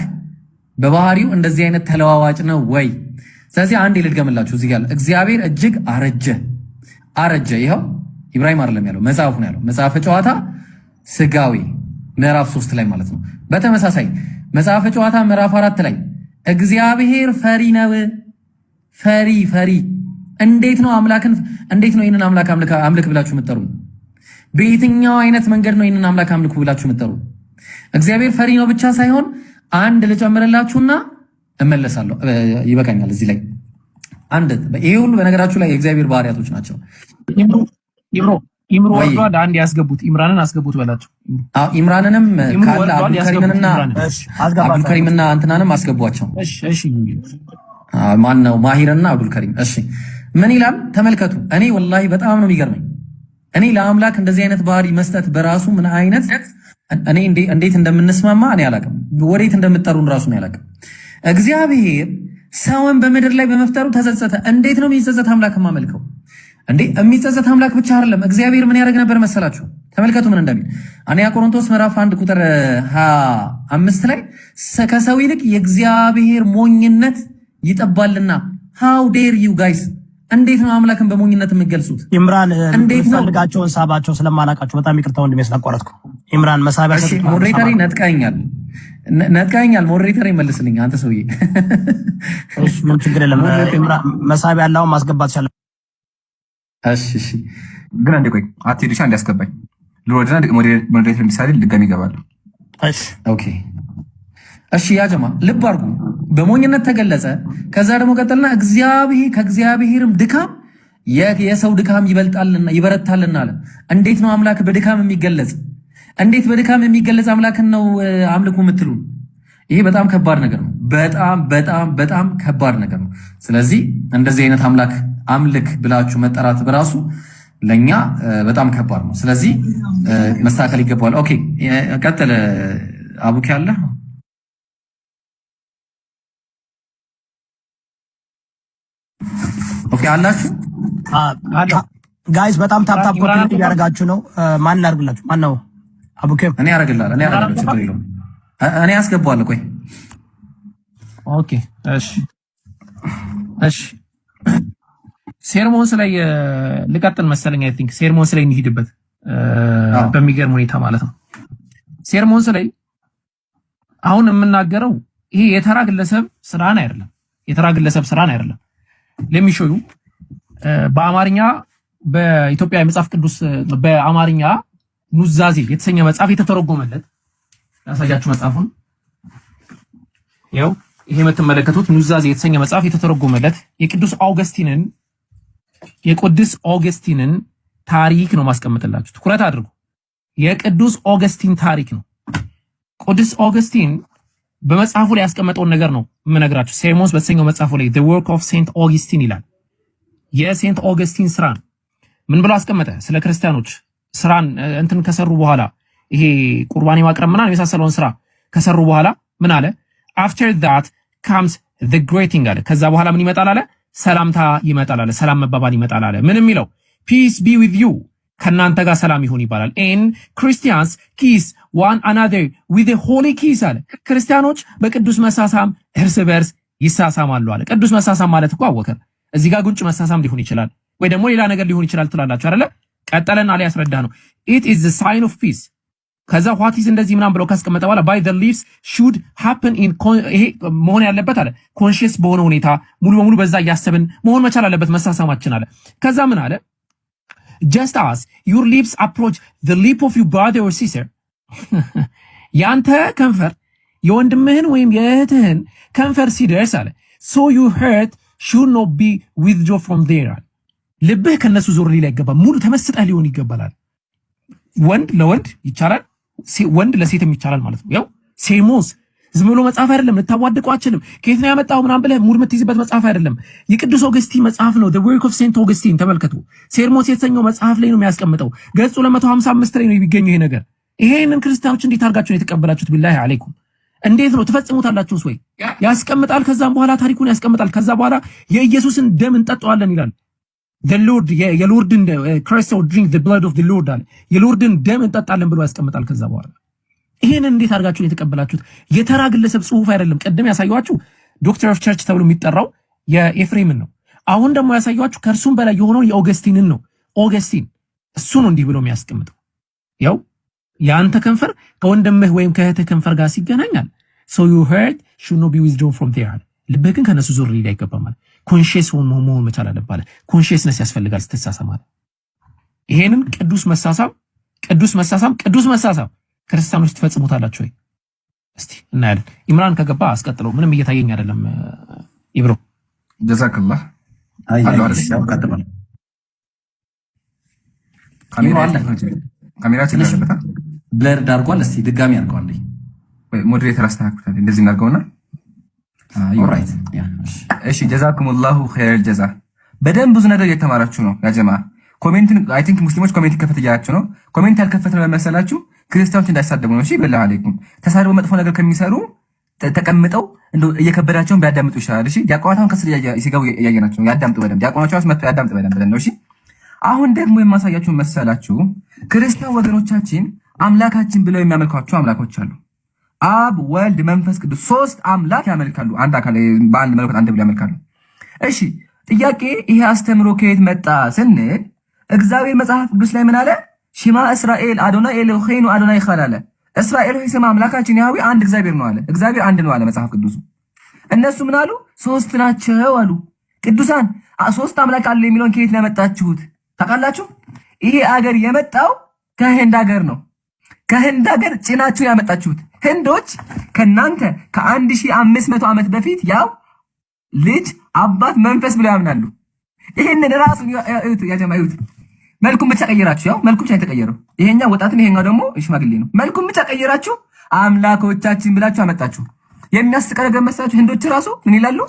በባህሪው እንደዚህ አይነት ተለዋዋጭ ነው ወይ? ስለዚህ አንዴ ልድገምላችሁ እዚህ ጋር እግዚአብሔር እጅግ አረጀ። ይኸው ኢብራሂም አይደለም ያለው መጽሐፉ ነው ያለው። መጽሐፈ ጨዋታ ስጋዊ ምዕራፍ 3 ላይ ማለት ነው። በተመሳሳይ መጽሐፈ ጨዋታ ምዕራፍ 4 ላይ እግዚአብሔር ፈሪ ነው። ፈሪ እንዴት ነው አምላክን እንዴት ነው ይህንን አምላክ አምልክ ብላችሁ የምትጠሩ? በየትኛው አይነት መንገድ ነው ይህንን አምላክ አምልኩ ብላችሁ የምትጠሩ? እግዚአብሔር ፈሪ ነው ብቻ ሳይሆን አንድ ልጨምርላችሁና እመለሳለሁ። ይበቃኛል። እዚህ ላይ አንድ ይሄ ሁሉ በነገራችሁ ላይ የእግዚአብሔር ባህሪያቶች ናቸው። ኢምሮ ወርዷል። አንድ ያስገቡት ኢምራንን አስገቡት በላቸው። ኢምራንንም ካለ አብዱልከሪምና እንትናንም አስገቧቸው። እሺ ማን ነው? ማሂርና አብዱልከሪም። እሺ ምን ይላል ተመልከቱ። እኔ ወላሂ በጣም ነው የሚገርመኝ። እኔ ለአምላክ እንደዚህ አይነት ባህሪ መስጠት በራሱ ምን አይነት እኔ እንዴት እንደምንስማማ እኔ አላቅም። ወዴት እንደምትጠሩን ራሱ ነው ያላቅም። እግዚአብሔር ሰውን በምድር ላይ በመፍጠሩ ተጸጸተ። እንዴት ነው የሚጸጸት አምላክ የማመልከው? እንዴ የሚጸጸት አምላክ ብቻ አይደለም። እግዚአብሔር ምን ያደርግ ነበር መሰላችሁ? ተመልከቱ ምን እንደሚል አንደኛ ቆሮንቶስ ምዕራፍ 1 ቁጥር 25 ላይ ከሰው ይልቅ የእግዚአብሔር ሞኝነት ይጠባልና። ሃው ዴር ዩ ጋይስ! እንዴት ነው አምላክን በሞኝነት የምትገልጹት? ኢምራን ፈልጋቸውን ሳባቸው ስለማላቃቸው በጣም ይቅርታ ወንድሜ ስላቋረጥኩ። ኢምራን መሳቢያ ሞዴሬተሪ ነጥቃኛል። ሞዴሬተሪ መልስልኝ አንተ ሰውዬ። እሺ ምን ችግር የለም። ኢምራን መሳቢያ ያለውን ማስገባት ይችላል። እሺ ግን አንዴ ቆይ አትሄድሽ። አንዴ አስገባኝ ልወድና ሞዴሬተር እንዲሳል ድጋሚ ይገባል። እሺ ኦኬ እሺ ያ ጀማ ልብ አድርጉ። በሞኝነት ተገለጸ። ከዛ ደግሞ ቀጠልና ከእግዚአብሔርም ድካም የሰው ድካም ይበረታልና አለ። እንዴት ነው አምላክ በድካም የሚገለጽ? እንዴት በድካም የሚገለጽ አምላክን ነው አምልኩ የምትሉ? ይሄ በጣም ከባድ ነገር ነው። በጣም ከባድ ነገር ነው። ስለዚህ እንደዚህ አይነት አምላክ አምልክ ብላችሁ መጠራት በራሱ ለኛ በጣም ከባድ ነው። ስለዚህ መስተካከል ይገባዋል። ኦኬ ቀጥል አቡኪ አለ። ኦኬ አላችሁ ጋይስ በጣም ታፕታፕ ኮፒ ያደርጋችሁ ነው። ማን ላድርግላችሁ? ማን ነው? አቡኬም እኔ አደርግልሃለሁ። ችግር የለውም። እኔ አስገባዋለሁ። ቆይ ኦኬ እሺ ሴርሞንስ ላይ ልቀጥል መሰለኝ። አይ ቲንክ ሴርሞንስ ላይ እንሂድበት በሚገርም ሁኔታ ማለት ነው። ሴርሞንስ ላይ አሁን የምናገረው ይሄ የተራ ግለሰብ ስራን አይደለም። ለሚሾዩ በአማርኛ በኢትዮጵያ የመጽሐፍ ቅዱስ በአማርኛ ኑዛዜ የተሰኘ መጽሐፍ የተተረጎመለት ያሳያችሁ መጽሐፉን ያው ይሄ የምትመለከቱት ኑዛዜ የተሰኘ መጽሐፍ የተተረጎመለት የቅዱስ ኦገስቲንን ታሪክ ነው ማስቀምጥላችሁ። ትኩረት አድርጉ። የቅዱስ ኦገስቲን ታሪክ ነው። ቅዱስ ኦገስቲን በመጽሐፉ ላይ ያስቀመጠውን ነገር ነው የምነግራችሁ። ሴርሞንስ በተሰኘው መጽሐፉ ላይ the work of Saint Augustine ይላል። የሴንት ኦገስቲን ስራ ምን ብሎ አስቀመጠ? ስለ ክርስቲያኖች ስራን እንትን ከሰሩ በኋላ ይሄ ቁርባን ማቅረብ ምናምን የመሳሰለውን ስራ ከሰሩ በኋላ ምን አለ? after that comes the greeting አለ። ከዛ በኋላ ምን ይመጣል አለ? ሰላምታ ይመጣል አለ። ሰላም መባባል ይመጣል አለ። ምን የሚለው? peace be with you ከናንተ ጋር ሰላም ይሁን ይባላል። and Christians kiss one another with a holy kiss አለ። ክርስቲያኖች በቅዱስ መሳሳም እርስ በርስ ይሳሳማሉ አለ። ቅዱስ መሳሳም ማለት እኮ አወከ እዚህ ጋር ጉንጭ መሳሳም ሊሆን ይችላል ወይ ደግሞ ሌላ ነገር ሊሆን ይችላል ትላላችሁ አይደለ? ቀጠለና ላይ ያስረዳ ነው። it is the sign of peace ከዛ what is እንደዚህ ምናምን ብለው ካስቀመጠ በኋላ by the lips should happen in ይሄ መሆን ያለበት አለ conscious በሆነ ሁኔታ ሙሉ በሙሉ በዛ እያሰብን መሆን መቻል አለበት መሳሳማችን አለ። ከዛ ምን አለ? just as your lips approach the lip of your brother or sister ያንተ ከንፈር የወንድምህን ወይም የእህትህን ከንፈር ሲደርስ አለ so your heart should not be withdrawn from there አለ። ልብህ ከነሱ ዞር ሊል አይገባም። ሙሉ ተመስጠህ ሊሆን ይገባል። ወንድ ለወንድ ይቻላል፣ ወንድ ለሴትም ይቻላል ማለት ነው። ያው ሴርሞንስ ዝም ብሎ መጽሐፍ አይደለም፣ ልታዋድቀው አትችልም። ከየት ነው ያመጣው ምናምን ብለህ ሙድ የምትይዝበት መጽሐፍ አይደለም። የቅዱስ ኦገስቲን መጽሐፍ ነው። the work of Saint Augustine ተመልከቱ። ሴርሞንስ የተሰኘው መጽሐፍ ላይ ነው የሚያስቀምጠው። ገጹ 255 ላይ ነው የሚገኘው ይሄ ነገር። ይሄንን ክርስቲያኖች እንዴት አድርጋችሁ ነው የተቀበላችሁት? ቢላሂ አለይኩም እንዴት ነው ትፈጽሙታላችሁስ ወይ? ያስቀምጣል። ከዛም በኋላ ታሪኩን ያስቀምጣል። ከዛ በኋላ የኢየሱስን ደም እንጠጣዋለን ይላል። the Lord የሎርድን Christ will drink the blood of the Lord አለ። የሎርድን ደም እንጠጣለን ብሎ ያስቀምጣል። ከዛ በኋላ ይሄንን እንዴት አድርጋችሁ ነው የተቀበላችሁት? የተራ ግለሰብ ጽሁፍ አይደለም። ቀደም ያሳያችሁ ዶክተር ኦፍ ቸርች ተብሎ የሚጠራው የኤፍሬምን ነው። አሁን ደግሞ ያሳያችሁ ከእርሱም በላይ የሆነው የኦገስቲንን ነው። ኦገስቲን እሱ ነው እንዲህ ብሎ የሚያስቀምጠው። ያው ያንተ ከንፈር ከወንድምህ ወይም ከእህትህ ከንፈር ጋር ሲገናኛል so your heart should not be withdrawn from there ልብህ ግን ከነሱ ዞር ሊል አይገባም ማለት ኮንሺየስ መሆን መቻል አለበት። ኮንሺየስነስ ያስፈልጋል ስትሳሳም። ይሄንን ቅዱስ መሳሳም ክርስቲያኖች ትፈጽሙታላችሁ ወይ? እስቲ እናያለን። ኢምራን ከገባ አስቀጥለው። ምንም እየታየኝ አይደለም። ኢብሮ ጀዛከላህ ካሜራችን ለበታ ብለር ዳርጓል። እስቲ ድጋሚ አድርገዋል ወይ ሞዴሬተር አስተካክሉታል። እንደዚህ እናድርገውና ኦልራይት እሺ ጀዛኩሙላሁ ኸይረል ጀዛ። በደንብ ብዙ ነገር እየተማራችሁ ነው ያ ጀማ። ኮሜንት አይ ቲንክ ሙስሊሞች ኮሜንት ከፈት እያላችሁ ነው። ኮሜንት ያልከፈትነው ለመሰላችሁ ክርስቲያኖች እንዳይሳደቡ ነው። እሺ በላህ አለይኩም። ተሳድበው መጥፎ ነገር ከሚሰሩ ተቀምጠው እንደው እየከበዳቸውን ቢያዳምጡ ይሻላል። እሺ ዲያቆናታውን ከስር ሲገቡ እያየናቸው ያዳምጡ በደንብ። ዲያቆናታቸው መጥቶ ያዳምጡ በደንብ ብለን ነው። እሺ አሁን ደግሞ የማሳያችሁ መሰላችሁ ክርስቲያን ወገኖቻችን አምላካችን ብለው የሚያመልኳቸው አምላኮች አሉ። አብ ወልድ መንፈስ ቅዱስ ሶስት አምላክ ያመልካሉ። አንድ አካል በአንድ መለኮት አንድ ብለው ያመልካሉ። እሺ ጥያቄ ይሄ አስተምሮ ከየት መጣ ስንል እግዚአብሔር መጽሐፍ ቅዱስ ላይ ምን አለ? ሽማ እስራኤል አዶናይ ኤሎሄኑ አዶናይ ይኻል አለ። እስራኤል ሆይ ስማ አምላካችን ያህዌ አንድ እግዚአብሔር ነው አለ። እግዚአብሔር አንድ ነው አለ መጽሐፍ ቅዱሱ። እነሱ ምን አሉ? ሶስት ናቸው አሉ። ቅዱሳን ሶስት አምላክ አለ የሚለውን ከየት ነው ያመጣችሁት ታውቃላችሁ? ይሄ አገር የመጣው ከህንድ ሀገር ነው። ከህንድ ሀገር ጭናችሁ ያመጣችሁት። ህንዶች ከናንተ ከ1500 ዓመት በፊት ያው ልጅ አባት መንፈስ ብለው ያምናሉ። ይሄንን ራሱ ያጀማዩት መልኩም ብቻ ቀየራችሁ። ያው መልኩም ብቻ የተቀየረው ይሄኛው ወጣትን ይሄኛው ደግሞ ሽማግሌ ነው። መልኩም ብቻ ቀየራችሁ አምላኮቻችን ብላችሁ አመጣችሁ። የሚያስቀር ነገር መሰላችሁ? ህንዶች ራሱ ምን ይላሉ?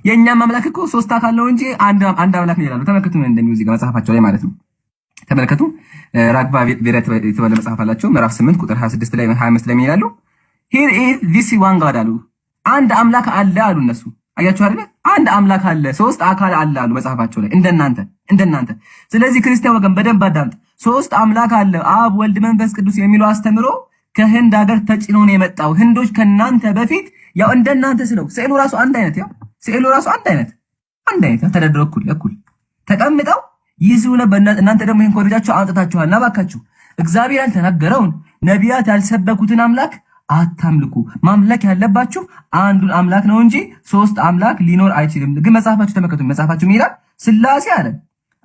የኛም አምላክ እኮ ሶስት አካል ነው እንጂ አንድ አምላክ ነው ይላሉ። ተመልከቱ ምን እንደሚውዝ መጽሐፋቸው ላይ ማለት ነው። ተመልከቱ ራግባ ቬረት የተባለ መጽሐፍ አላቸው ምዕራፍ 8 ቁጥር 26 ላይ 25 ላይ ይላሉ here is this one God አሉ። አንድ አምላክ አለ አሉ እነሱ። አያችሁ አይደል? አንድ አምላክ አለ፣ ሶስት አካል አለ አሉ መጽሐፋቸው ላይ እንደናንተ። ስለዚህ ክርስቲያን ወገን በደንብ አዳምጥ። ሶስት አምላክ አለ አብ ወልድ መንፈስ ቅዱስ የሚለው አስተምሮ ከህንድ ሀገር ተጭኖ ነው የመጣው። ህንዶች ከናንተ በፊት ያው እንደናንተ ስለው ስዕሉ ራሱ አንድ አይነት ተደርድረው እኩል ተቀምጠው ይስሩ ነበር። እናንተ ደግሞ ይሄን ኮርጃችሁ አውጥታችኋል። እና ባካችሁ እግዚአብሔር ያልተናገረውን ነቢያት ያልሰበኩትን አምላክ አታምልኩ። ማምለክ ያለባችሁ አንዱን አምላክ ነው እንጂ ሶስት አምላክ ሊኖር አይችልም። ግን መጽሐፋችሁ ተመከቱ። መጽሐፋችሁ ይላል ስላሴ አለ።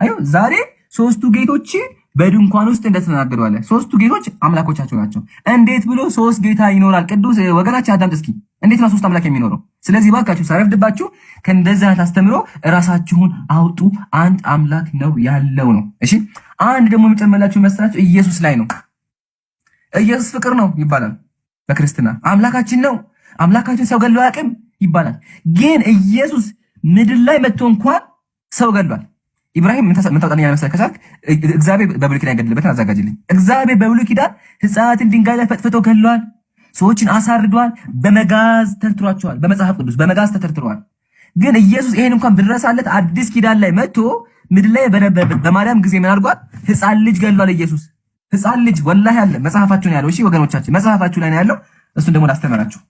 አዩ ዛሬ ሶስቱ ጌቶች በድንኳን ውስጥ እንደተናገሩ አለ። ሶስቱ ጌቶች አምላኮቻቸው ናቸው። እንዴት ብሎ ሶስት ጌታ ይኖራል? ቅዱስ ወገናችን አዳምጥ እስኪ። እንዴት ነው ሶስት አምላክ የሚኖረው? ስለዚህ ባካችሁ ሳረፍድባችሁ ከእንደዚህ አይነት አስተምሮ እራሳችሁን አውጡ። አንድ አምላክ ነው ያለው ነው። እሺ አንድ ደግሞ የሚጨመላችሁ መስላችሁ ኢየሱስ ላይ ነው። ኢየሱስ ፍቅር ነው ይባላል በክርስትና። አምላካችን ነው። አምላካችን ሰው ገድሎ አያውቅም ይባላል። ግን ኢየሱስ ምድር ላይ መጥቶ እንኳን ሰው ገድሏል። ኢብራሂም ምን ታውጣለኝ ያለ መሰለህ? እግዚአብሔር በብሉይ ኪዳን ገድልበትን አዘጋጅልኝ። እግዚአብሔር በብሉይ ኪዳን ሕፃናትን ድንጋይ ላይ ፈጥፍቶ ገድሏል። ሰዎችን አሳርዷል። በመጋዝ ተርትሯቸዋል። በመጽሐፍ ቅዱስ በመጋዝ ተተርትሯል። ግን ኢየሱስ ይሄን እንኳን ብድረሳለት አዲስ ኪዳን ላይ መጥቶ ምድር ላይ በማርያም ጊዜ ምን አድርጓል? ሕፃን ልጅ ገድሏል። ኢየሱስ ሕፃን ልጅ ወላሂ አለ። መጽሐፋችሁ ነው ያለው። እሺ ወገኖቻችን መጽሐፋችሁ ላይ ነው ያለው። እሱን ደግሞ ላስተምራችሁ።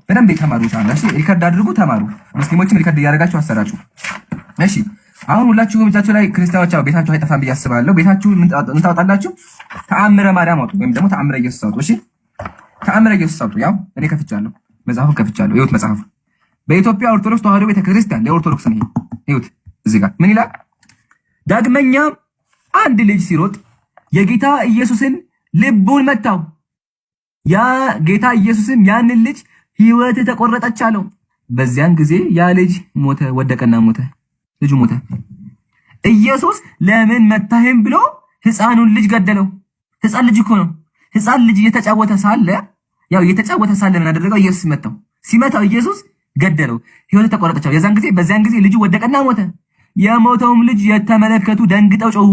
በደንብ የተማሩ ቻናል እሺ፣ ሪከርድ አድርጉ፣ ተማሩ። ሙስሊሞችም ሪከርድ እያደረጋችሁ አሰራጩ። እሺ አሁን ሁላችሁም እጃችሁ ላይ ክርስቲያኖች ቤታችሁ አይጠፋም ብዬ አስባለሁ። ቤታችሁ ምን ታወጣላችሁ? ተአምረ ማርያም አውጡ፣ ወይም ደግሞ ተአምረ ኢየሱስ አውጡ። እሺ ተአምረ ኢየሱስ አውጡ። ያው እኔ ከፍቻለሁ፣ መጽሐፉን ከፍቻለሁ። ይሁት መጽሐፉ በኢትዮጵያ ኦርቶዶክስ ተዋሕዶ ቤተክርስቲያን ለኦርቶዶክስ ነው። ይሁት እዚህ ጋር ምን ይላል? ዳግመኛም አንድ ልጅ ሲሮጥ የጌታ ኢየሱስን ልቡን መታው። ያ ጌታ ኢየሱስም ያንን ልጅ ሕይወት ተቆረጠች አለው። በዚያን ጊዜ ያ ልጅ ሞተ፣ ወደቀና ሞተ። ልጁ ሞተ። ኢየሱስ ለምን መታህም ብሎ ሕፃኑን ልጅ ገደለው። ሕፃን ልጅ እኮ ነው። ሕፃን ልጅ እየተጫወተ ሳለ ምን አደረገው? ኢየሱስ መታው። ሲመታው ኢየሱስ ገደለው። ሕይወት ተቆረጠች። በዚያን ጊዜ ልጁ ወደቀና ሞተ። የሞተውም ልጅ የተመለከቱ ደንግጠው ጮሁ።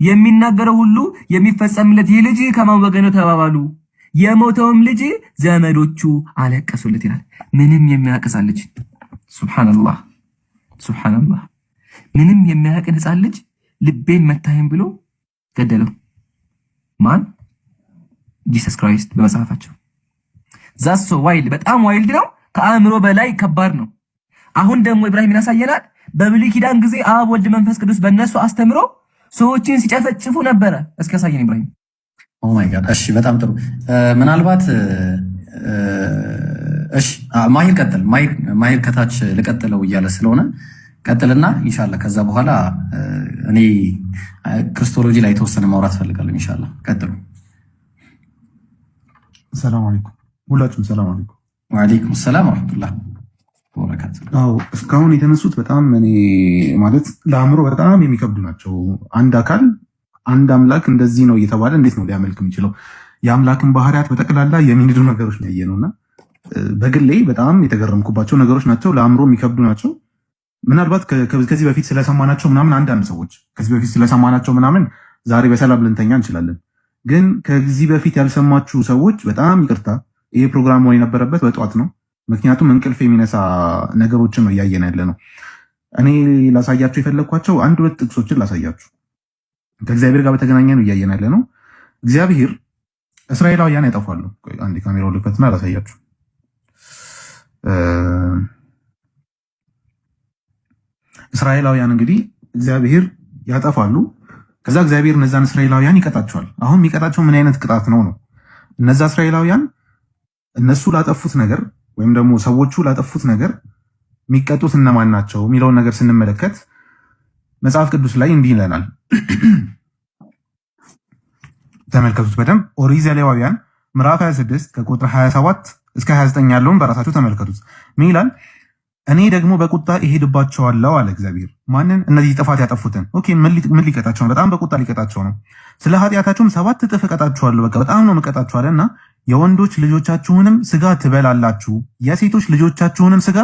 የሚናገረው ሁሉ የሚፈጸምለት ይህ ልጅ ከማን ወገን ነው ተባባሉ። የሞተውም ልጅ ዘመዶቹ አለቀሱለት ይላል። ምንም የሚያቅስ ልጅ ሱብሃንአላህ ሱብሃንአላህ፣ ምንም የሚያቅን ሕፃን ልጅ ልቤን መታህም ብሎ ገደለው። ማን? ጂሰስ ክራይስት በመጽሐፋቸው። ዛሶ ዋይልድ፣ በጣም ዋይልድ ነው። ከአእምሮ በላይ ከባድ ነው። አሁን ደግሞ ኢብራሂም ያሳየናል። በብሉይ ኪዳን ጊዜ አብ ወልድ መንፈስ ቅዱስ በእነሱ አስተምሮ ሰዎችን ሲጨፈጭፉ ነበረ። እስኪ ያሳየን ኢብራሂም። ኦ ማይ ጋድ። እሺ በጣም ጥሩ። ምናልባት እሺ ማሂር ቀጥል። ማሂር ከታች ልቀጥለው እያለ ስለሆነ ቀጥልና ኢንሻአላህ ከዛ በኋላ እኔ ክርስቶሎጂ ላይ የተወሰነ ማውራት ፈልጋለሁ። ኢንሻአላህ ቀጥሉ። ሰላም አለይኩም ሁላችሁም። ሰላም አለይኩም። ወአለይኩም ሰላም ወራህመቱላህ ወበረካቱ። አዎ እስካሁን የተነሱት በጣም እኔ ማለት ለአእምሮ በጣም የሚከብዱ ናቸው። አንድ አካል አንድ አምላክ እንደዚህ ነው እየተባለ እንዴት ነው ሊያመልክ የሚችለው? የአምላክን ባህሪያት በጠቅላላ የሚንዱ ነገሮች ነው ያየነውና በግሌ በጣም የተገረምኩባቸው ነገሮች ናቸው። ለአእምሮ የሚከብዱ ናቸው። ምናልባት ከዚህ በፊት ስለሰማናቸው ምናምን አንዳንድ ሰዎች ከዚህ በፊት ስለሰማናቸው ምናምን ዛሬ በሰላም ልንተኛ እንችላለን። ግን ከዚህ በፊት ያልሰማችሁ ሰዎች በጣም ይቅርታ። ይሄ ፕሮግራም መሆን የነበረበት በጠዋት ነው። ምክንያቱም እንቅልፍ የሚነሳ ነገሮችን ነው እያየን ያለ ነው። እኔ ላሳያችሁ የፈለግኳቸው አንድ ሁለት ጥቅሶችን ላሳያችሁ። ከእግዚአብሔር ጋር በተገናኘ ነው እያየን ያለ ነው። እግዚአብሔር እስራኤላውያን ያጠፋሉ። አንድ ካሜራው ልክፈትና ላሳያችሁ። እስራኤላውያን እንግዲህ እግዚአብሔር ያጠፋሉ። ከዛ እግዚአብሔር እነዛን እስራኤላውያን ይቀጣቸዋል። አሁን የሚቀጣቸው ምን አይነት ቅጣት ነው? እነዛ እስራኤላውያን እነሱ ላጠፉት ነገር ወይም ደግሞ ሰዎቹ ላጠፉት ነገር የሚቀጡት እነማን ናቸው የሚለውን ነገር ስንመለከት መጽሐፍ ቅዱስ ላይ እንዲህ ይለናል። ተመልከቱት በደንብ። ኦሪት ዘሌዋውያን ምዕራፍ 26 ከቁጥር 27 እስከ 29 ያለውን በራሳችሁ ተመልከቱት። ምን ይላል? እኔ ደግሞ በቁጣ እሄድባቸዋለሁ አለ እግዚአብሔር። ማንን? እነዚህ ጥፋት ያጠፉትን። ኦኬ ምን ሊቀጣቸው ነው? በጣም በቁጣ ሊቀጣቸው ነው። ስለ ኃጢአታቸውም 7 እጥፍ እቀጣቸዋለሁ። በቃ በጣም ነው የምቀጣቸው አለና የወንዶች ልጆቻችሁንም ስጋ ትበላላችሁ፣ የሴቶች ልጆቻችሁንም ስጋ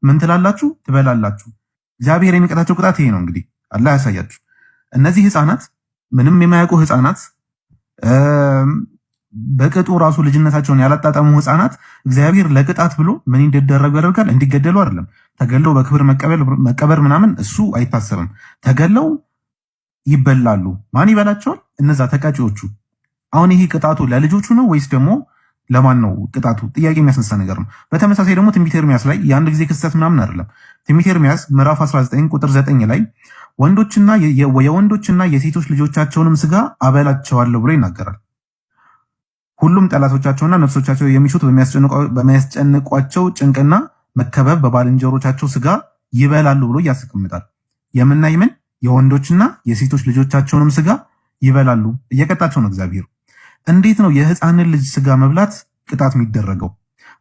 ምን ትላላችሁ? ትበላላችሁ። እግዚአብሔር የሚቀጣቸው ቅጣት ይሄ ነው። እንግዲህ አላህ ያሳያችሁ። እነዚህ ህፃናት ምንም የማያውቁ ህፃናት በቅጡ ራሱ ልጅነታቸውን ያላጣጣሙ ህፃናት እግዚአብሔር ለቅጣት ብሎ ምን እንዲደረጉ ያደርጋል? እንዲገደሉ አይደለም። ተገለው በክብር መቀበር ምናምን እሱ አይታሰብም። ተገለው ይበላሉ። ማን ይበላቸዋል? እነዛ ተቀጪዎቹ። አሁን ይሄ ቅጣቱ ለልጆቹ ነው ወይስ ደግሞ ለማን ነው ቅጣቱ? ጥያቄ የሚያስነሳ ነገር ነው። በተመሳሳይ ደግሞ ትንቢተ ኤርምያስ ላይ የአንድ ጊዜ ክስተት ምናምን አይደለም። ትንቢተ ኤርምያስ ምዕራፍ 19 ቁጥር 9 ላይ የወንዶችና የሴቶች ልጆቻቸውንም ስጋ አበላቸዋለሁ ብሎ ይናገራል። ሁሉም ጠላቶቻቸውና ነፍሶቻቸው የሚሹት በሚያስጨንቋቸው ጭንቅና መከበብ በባልንጀሮቻቸው ስጋ ይበላሉ ብሎ ያስቀምጣል። የምናይ ምን የወንዶችና የሴቶች ልጆቻቸውንም ስጋ ይበላሉ። እየቀጣቸው ነው እግዚአብሔር። እንዴት ነው የህፃንን ልጅ ስጋ መብላት ቅጣት የሚደረገው?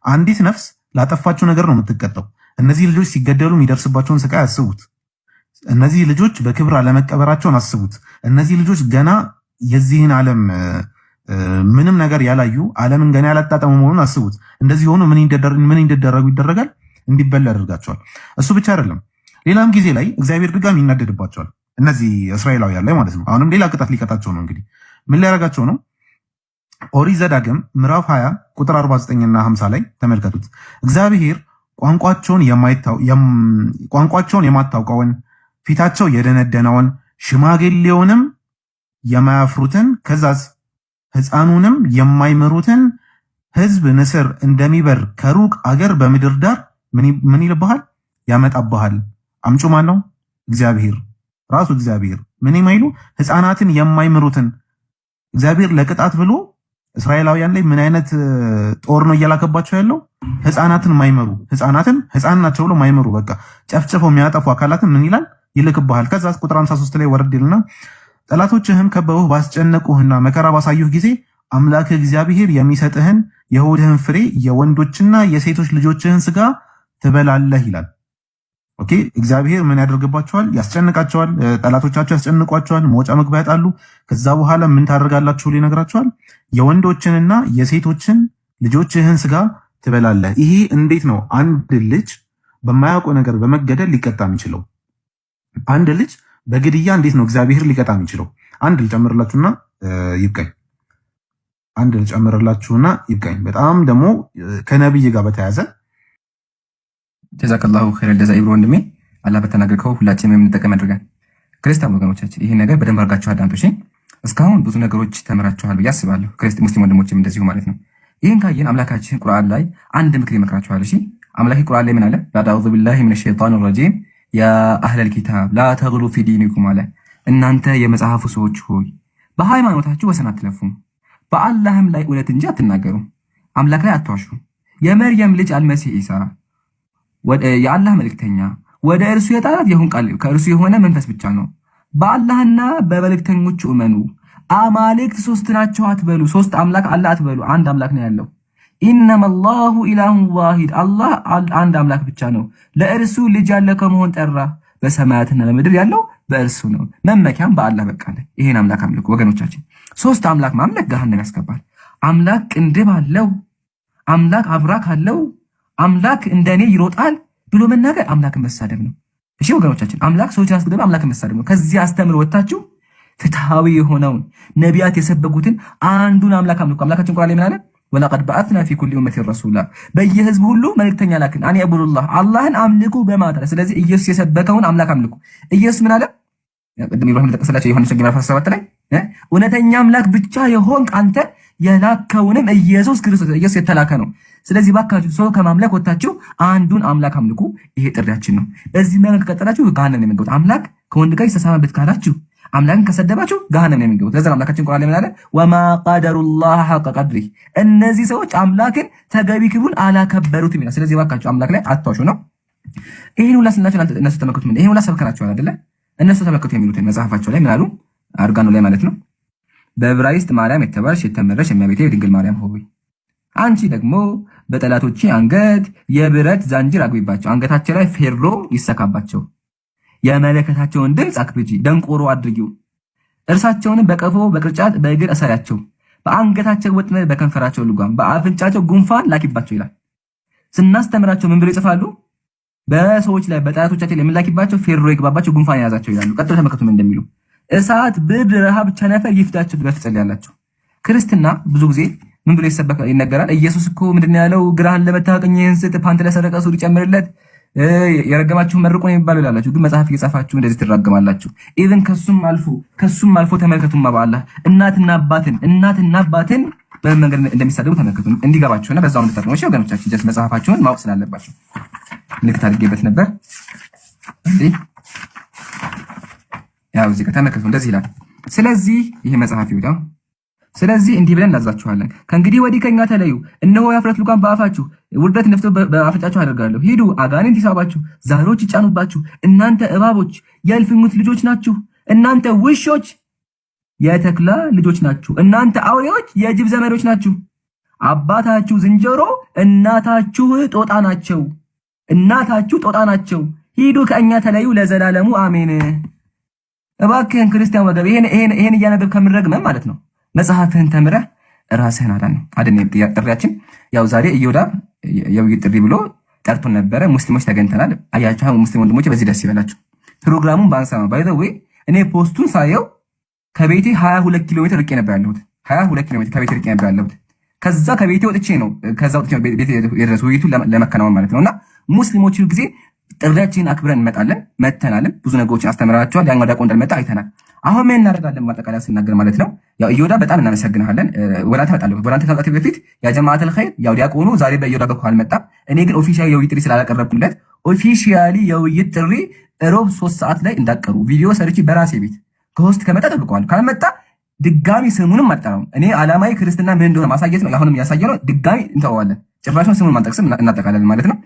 አንዲት ነፍስ ላጠፋቸው ነገር ነው የምትቀጣው። እነዚህ ልጆች ሲገደሉ የሚደርስባቸውን ስቃይ አስቡት። እነዚህ ልጆች በክብር አለመቀበራቸውን አስቡት። እነዚህ ልጆች ገና የዚህን ዓለም ምንም ነገር ያላዩ ዓለምን ገና ያላጣጠሙ መሆኑን አስቡት። እንደዚህ ሆኖ ምን እንዲደረጉ ይደረጋል? እንዲበላ ያደርጋቸዋል። እሱ ብቻ አይደለም፣ ሌላም ጊዜ ላይ እግዚአብሔር ድጋሚ ይናደድባቸዋል። እነዚህ እስራኤላውያን ላይ ማለት ነው። አሁንም ሌላ ቅጣት ሊቀጣቸው ነው። እንግዲህ ምን ሊያደርጋቸው ነው? ኦሪት ዘዳግም ምዕራፍ 20 ቁጥር 49 እና 50 ላይ ተመልከቱት። እግዚአብሔር ቋንቋቸውን የማታውቀውን ፊታቸው የደነደነውን ሽማግሌውንም የማያፍሩትን ከዛዝ ሕፃኑንም የማይምሩትን ሕዝብ ንስር እንደሚበር ከሩቅ አገር በምድር ዳር ምን ይልብሃል? ያመጣብሃል። አምጩ ማን ነው? እግዚአብሔር ራሱ እግዚአብሔር። ምን የማይሉ ሕፃናትን የማይምሩትን እግዚአብሔር ለቅጣት ብሎ እስራኤላውያን ላይ ምን አይነት ጦር ነው እያላከባቸው ያለው? ሕፃናትን ማይመሩ ሕፃን ናቸው ብሎ ማይመሩ በቃ ጨፍጭፈው የሚያጠፉ አካላትን ምን ይላል? ይልክብሃል። ከዛ ቁጥር 53 ላይ ወረድ ይልና ጠላቶችህም ከበውህ ባስጨነቁህና መከራ ባሳዩህ ጊዜ አምላክህ እግዚአብሔር የሚሰጥህን የሆድህን ፍሬ የወንዶችና የሴቶች ልጆችህን ስጋ ትበላለህ ይላል። ኦኬ እግዚአብሔር ምን ያደርግባቸዋል? ያስጨንቃቸዋል። ጠላቶቻቸው ያስጨንቋቸዋል። መውጫ መግቢያ ያጣሉ። ከዛ በኋላ ምን ታደርጋላችሁ ብሎ ይነግራቸዋል። የወንዶችንና የሴቶችን ልጆችህን ስጋ ትበላለህ። ይሄ እንዴት ነው አንድ ልጅ በማያውቀው ነገር በመገደል ሊቀጣ የሚችለው? አንድ ልጅ በግድያ እንዴት ነው እግዚአብሔር ሊቀጣ የሚችለው? አንድ ልጨምርላችሁና ይብቃኝ። በጣም ደግሞ ከነብይ ጋር በተያያዘ ጀዛከላሁ ኸይረል ጀዛ ኢብሮ ወንድሜ፣ አላህ በተናገርከው ሁላችንም የምንጠቀም አድርገን። ክርስቲያን ወገኖቻችን ይሄን ነገር በደንብ አድርጋችሁ አዳምጡ። እሺ እስካሁን ብዙ ነገሮች ተምራችኋል ብዬ አስባለሁ። ሙስሊም ወንድሞችም እንደዚሁ ማለት ነው። ይህን ካየን አምላካችን ቁርአን ላይ አንድ ምክር ይመክራችኋል። እሺ አምላኬ ቁርአን ላይ ምን አለ? አዑዙ ቢላሂ ሚነሽ ሸይጣኒር ረጂም ያ አህለል ኪታብ ላ ተግሉ ፊ ዲኒኩም አለ። እናንተ የመጽሐፉ ሰዎች ሆይ በሃይማኖታችሁ ወሰን አትለፉ፣ በአላህም ላይ እውነት እንጂ አትናገሩ፣ አምላክ ላይ አትዋሹ። የመርየም ልጅ አልመሲህ ኢሳ የአላህ መልእክተኛ ወደ እርሱ የጣላት ይሁን ቃል ከእርሱ የሆነ መንፈስ ብቻ ነው። በአላህና በመልእክተኞቹ እመኑ። አማልክት ሶስት ናቸው አትበሉ። ሶስት አምላክ አለ አትበሉ። አንድ አምላክ ነው ያለው። ኢነመላሁ ኢላሁን ዋሂድ፣ አላህ አንድ አምላክ ብቻ ነው። ለእርሱ ልጅ ያለ ከመሆን ጠራ። በሰማያትና በምድር ያለው በእርሱ ነው። መመኪያም በአላህ በቃለ። ይሄን አምላክ አምልኩ ወገኖቻችን። ሶስት አምላክ ማምለክ ገሃነም ያስገባል። አምላክ ቅንድብ አለው፣ አምላክ አብራክ አለው፣ አምላክ እንደኔ ይሮጣል ብሎ መናገር አምላክን መሳደብ ነው። እሺ ወገኖቻችን፣ አምላክ ሰዎችን አስገደም አምላክን መሳደብ ነው። ከዚህ አስተምር ወጣችሁ ፍትሃዊ የሆነውን ነቢያት የሰበኩትን አንዱን አምላክ አምልኩ። አምላካችን ቁርአን ላይ ምን አለ? ወለቀድ በዐትና ፊ ኩሊ ኡመቲን ረሱላ፣ በየህዝብ ሁሉ መልእክተኛ ላክን፣ አን ያዕቡዱላህ፣ አላህን አምልኩ በማለት። ስለዚህ ኢየሱስ የሰበከውን አምላክ አምልኩ። ኢየሱስ ምን አለ? ቅድም ኢብራሂም ተቀሰላቸው ዮሐንስ ወንጌል ምዕራፍ 17 ላይ እውነተኛ አምላክ ብቻ የሆንክ አንተ የላከውንም ኢየሱስ ክርስቶስ፣ ኢየሱስ የተላከ ነው። ስለዚህ ባካችሁ ሰው ከማምለክ ወጣችሁ አንዱን አምላክ አምልኩ። ይሄ ጥሪያችን ነው። በዚህ መንገድ ከቀጠላችሁ ገሃነም ነው የምትገቡት። አምላክ ከወንድ ጋር ይተሳሰብበት ካላችሁ፣ አምላክን ከሰደባችሁ ገሃነም ነው የምትገቡት። ለዛ አምላካችን ቁርአን ላይ ምን አለ? ወማ ቀደሩላህ ሐቀ ቀድሪ፣ እነዚህ ሰዎች አምላክን ተገቢ ክብሩን አላከበሩትም ይላል። ስለዚህ ባካችሁ አምላክ ላይ አትዋሹ ነው። ይሄን ሁላ ስናችሁ እነሱ ተመልከቱ። ምን ይሄን ሁላ ሰብከናችኋል አይደለ? እነሱ ተመልከቱ የሚሉትን መጽሐፋቸው ላይ ምን አሉ? አርጋኖ ላይ ማለት ነው። በዕብራይስጥ ማርያም የተባልሽ የተመረሽ እመቤቴ ድንግል ማርያም ሆይ አንቺ ደግሞ በጠላቶቼ አንገት የብረት ዛንጅር አግቢባቸው፣ አንገታቸው ላይ ፌሮ ይሰካባቸው፣ የመለከታቸውን ድምፅ አክብጂ፣ ደንቆሮ አድርጊው፣ እርሳቸውንም በቀፎ በቅርጫት በእግር እሰሪያቸው፣ በአንገታቸው ወጥመድ በከንፈራቸው ልጓም በአፍንጫቸው ጉንፋን ላኪባቸው ይላል። ስናስተምራቸው ምን ብለው ይጽፋሉ? በሰዎች ላይ በጠላቶቻቸው ላይ የምላኪባቸው ፌሮ ይግባባቸው፣ ጉንፋን የያዛቸው ይላሉ። ቀጥሎ ተመልከቱ ምን እንደሚሉ እሳት፣ ብርድ፣ ረሃብ፣ ቸነፈር ይፍታቸው ብላችሁ ትጸልያላችሁ። ክርስትና ብዙ ጊዜ ምን ብሎ ይነገራል? ኢየሱስ እኮ ምንድን ነው ያለው? ግራህን ለመታቀኝ ይህን ስጥ፣ ፓንት ለሰረቀ ሱሪ ጨምርለት፣ የረገማችሁን መርቁ ነው የሚባለው ይላላችሁ። ግን መጽሐፍ እየጻፋችሁ እንደዚህ ትራገማላችሁ። ኢቭን ከሱም አልፎ ተመልከቱማ በአላህ እናትና አባትን በምን መንገድ እንደሚሳደቡ ተመልከቱ፣ እንዲገባችሁና በዛው እንድትጠቅሙ። እሺ ወገኖቻችን፣ ጀስት መጽሐፋችሁን ማወቅ ስላለባችሁ ምልክት አድርጌበት ነበር እንዴ። ያው እዚህ ከተመልከቱ እንደዚህ ይላል። ስለዚህ ይሄ መጽሐፍ ይውጣ። ስለዚህ እንዲህ ብለን እናዛችኋለን፣ ከእንግዲህ ወዲህ ከኛ ተለዩ። እነሆ የኀፍረት ልጓም በአፋችሁ ውርደት ነፍቶ በአፍንጫችሁ አደርጋለሁ። ሂዱ፣ አጋንንት ይሳባችሁ፣ ዛሮች ይጫኑባችሁ። እናንተ እባቦች የእልፍኙት ልጆች ናችሁ። እናንተ ውሾች የተኩላ ልጆች ናችሁ። እናንተ አውሬዎች የጅብ ዘመዶች ናችሁ። አባታችሁ ዝንጀሮ፣ እናታችሁ ጦጣ ናቸው። እናታችሁ ጦጣ ናቸው። ሂዱ ከእኛ ተለዩ ለዘላለሙ አሜን። እባክህን ክርስቲያን ወገብ ይሄን እያነበብ ከምረግመም ማለት ነው መጽሐፍህን ተምረህ ራስህን አድን። ጥሪያችን ያው ዛሬ ኢዮዳብ የውይይት ጥሪ ብሎ ጠርቶን ነበረ። ሙስሊሞች ተገኝተናል። አያችሁ ሙስሊም ወንድሞቼ በዚህ ደስ ይበላችሁ። ፕሮግራሙን ባንሰማ ባይዘው እኔ ፖስቱን ሳየው ከቤቴ 22 ኪሎ ሜትር ርቄ ነበር ያለሁት። 22 ኪሎ ሜትር ከቤቴ ርቄ ነበር ያለሁት። ከቤቴ ወጥቼ ነው ቤቴ የደረሰው ውይይቱን ለመከናወን ማለት ነውና ሙስሊሞች ጊዜ ጥሪያችንን አክብረን እንመጣለን። መተናልን ብዙ ነገሮችን አስተምራቸዋል። ያኛው ዳቆ እንዳልመጣ አይተናል። አሁን ምን እናደርጋለን? ማጠቃለያ ስናገር ማለት ነው ያው ኢዮዳብ በጣም እናመሰግናለን። ወላንተ እመጣለሁ። ወላንተ ከመጣቴ በፊት ያ ጀማዓተል ኸይር ያው ዲያቆኑ ዛሬ በኢዮዳብ በኩል አልመጣም። እኔ ግን ኦፊሻሊ የውይይት ጥሪ ስላላቀረብኩለት ኦፊሻሊ የውይይት ጥሪ ሮብ 3 ሰዓት ላይ እንዳቀሩ ቪዲዮ ሰርቺ በራሴ ቤት ከሆስት ከመጣ ጠብቀዋል። ካልመጣ ድጋሚ ስሙንም አልጠራውም። እኔ ዓላማዬ ክርስትና ምን እንደሆነ ማሳየት ነው። አሁንም ያሳየ ነው። ድጋሚ እንተዋዋለን። ጭራሹን ስሙን ማንጠቅስም እናጠቃላለን ማለት ነው።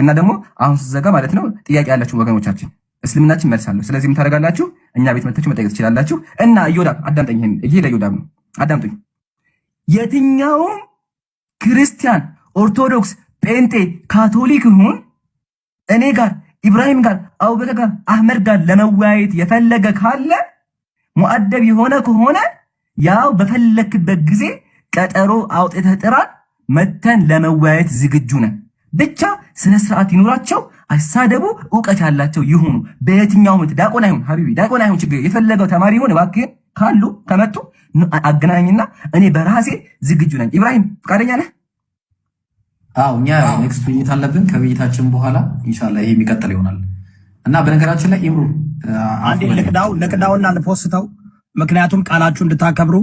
እና ደግሞ አሁን ስዘጋ ማለት ነው ጥያቄ ያላችሁ ወገኖቻችን እስልምናችን መልሳለሁ። ስለዚህ ምን ታደርጋላችሁ? እኛ ቤት መጥታችሁ መጠየቅ ትችላላችሁ። እና ኢዮዳብ አዳምጠኝ። ይሄ ለኢዮዳብ ነው። አዳምጡኝ። የትኛውም ክርስቲያን፣ ኦርቶዶክስ፣ ጴንጤ፣ ካቶሊክ ይሁን እኔ ጋር ኢብራሂም ጋር አቡበከር ጋር አህመድ ጋር ለመወያየት የፈለገ ካለ ሙአደብ የሆነ ከሆነ ያው በፈለክበት ጊዜ ቀጠሮ አውጥተህ ጥራን፣ መተን ለመወያየት ዝግጁ ነን። ብቻ ስነ ስርዓት ይኖራቸው፣ አይሳደቡ፣ ዕውቀት ያላቸው ይሁኑ። በየትኛው ምት ዳቆን አይሁን ሀቢቢ ዳቆን አይሁን ችግር የፈለገው ተማሪ ይሁን እባክህ ካሉ ከመጡ አገናኝና እኔ በራሴ ዝግጁ ነኝ። ኢብራሂም ፈቃደኛ ነህ? አዎ እኛ ኔክስት ውይይት አለብን። ከውይይታችን በኋላ ኢንሻአላህ ይሄ የሚቀጥል ይሆናል እና በነገራችን ላይ ኢብሩ አንዴ ልቅዳውና ልፖስተው፣ ምክንያቱም ቃላችሁ እንድታከብሩ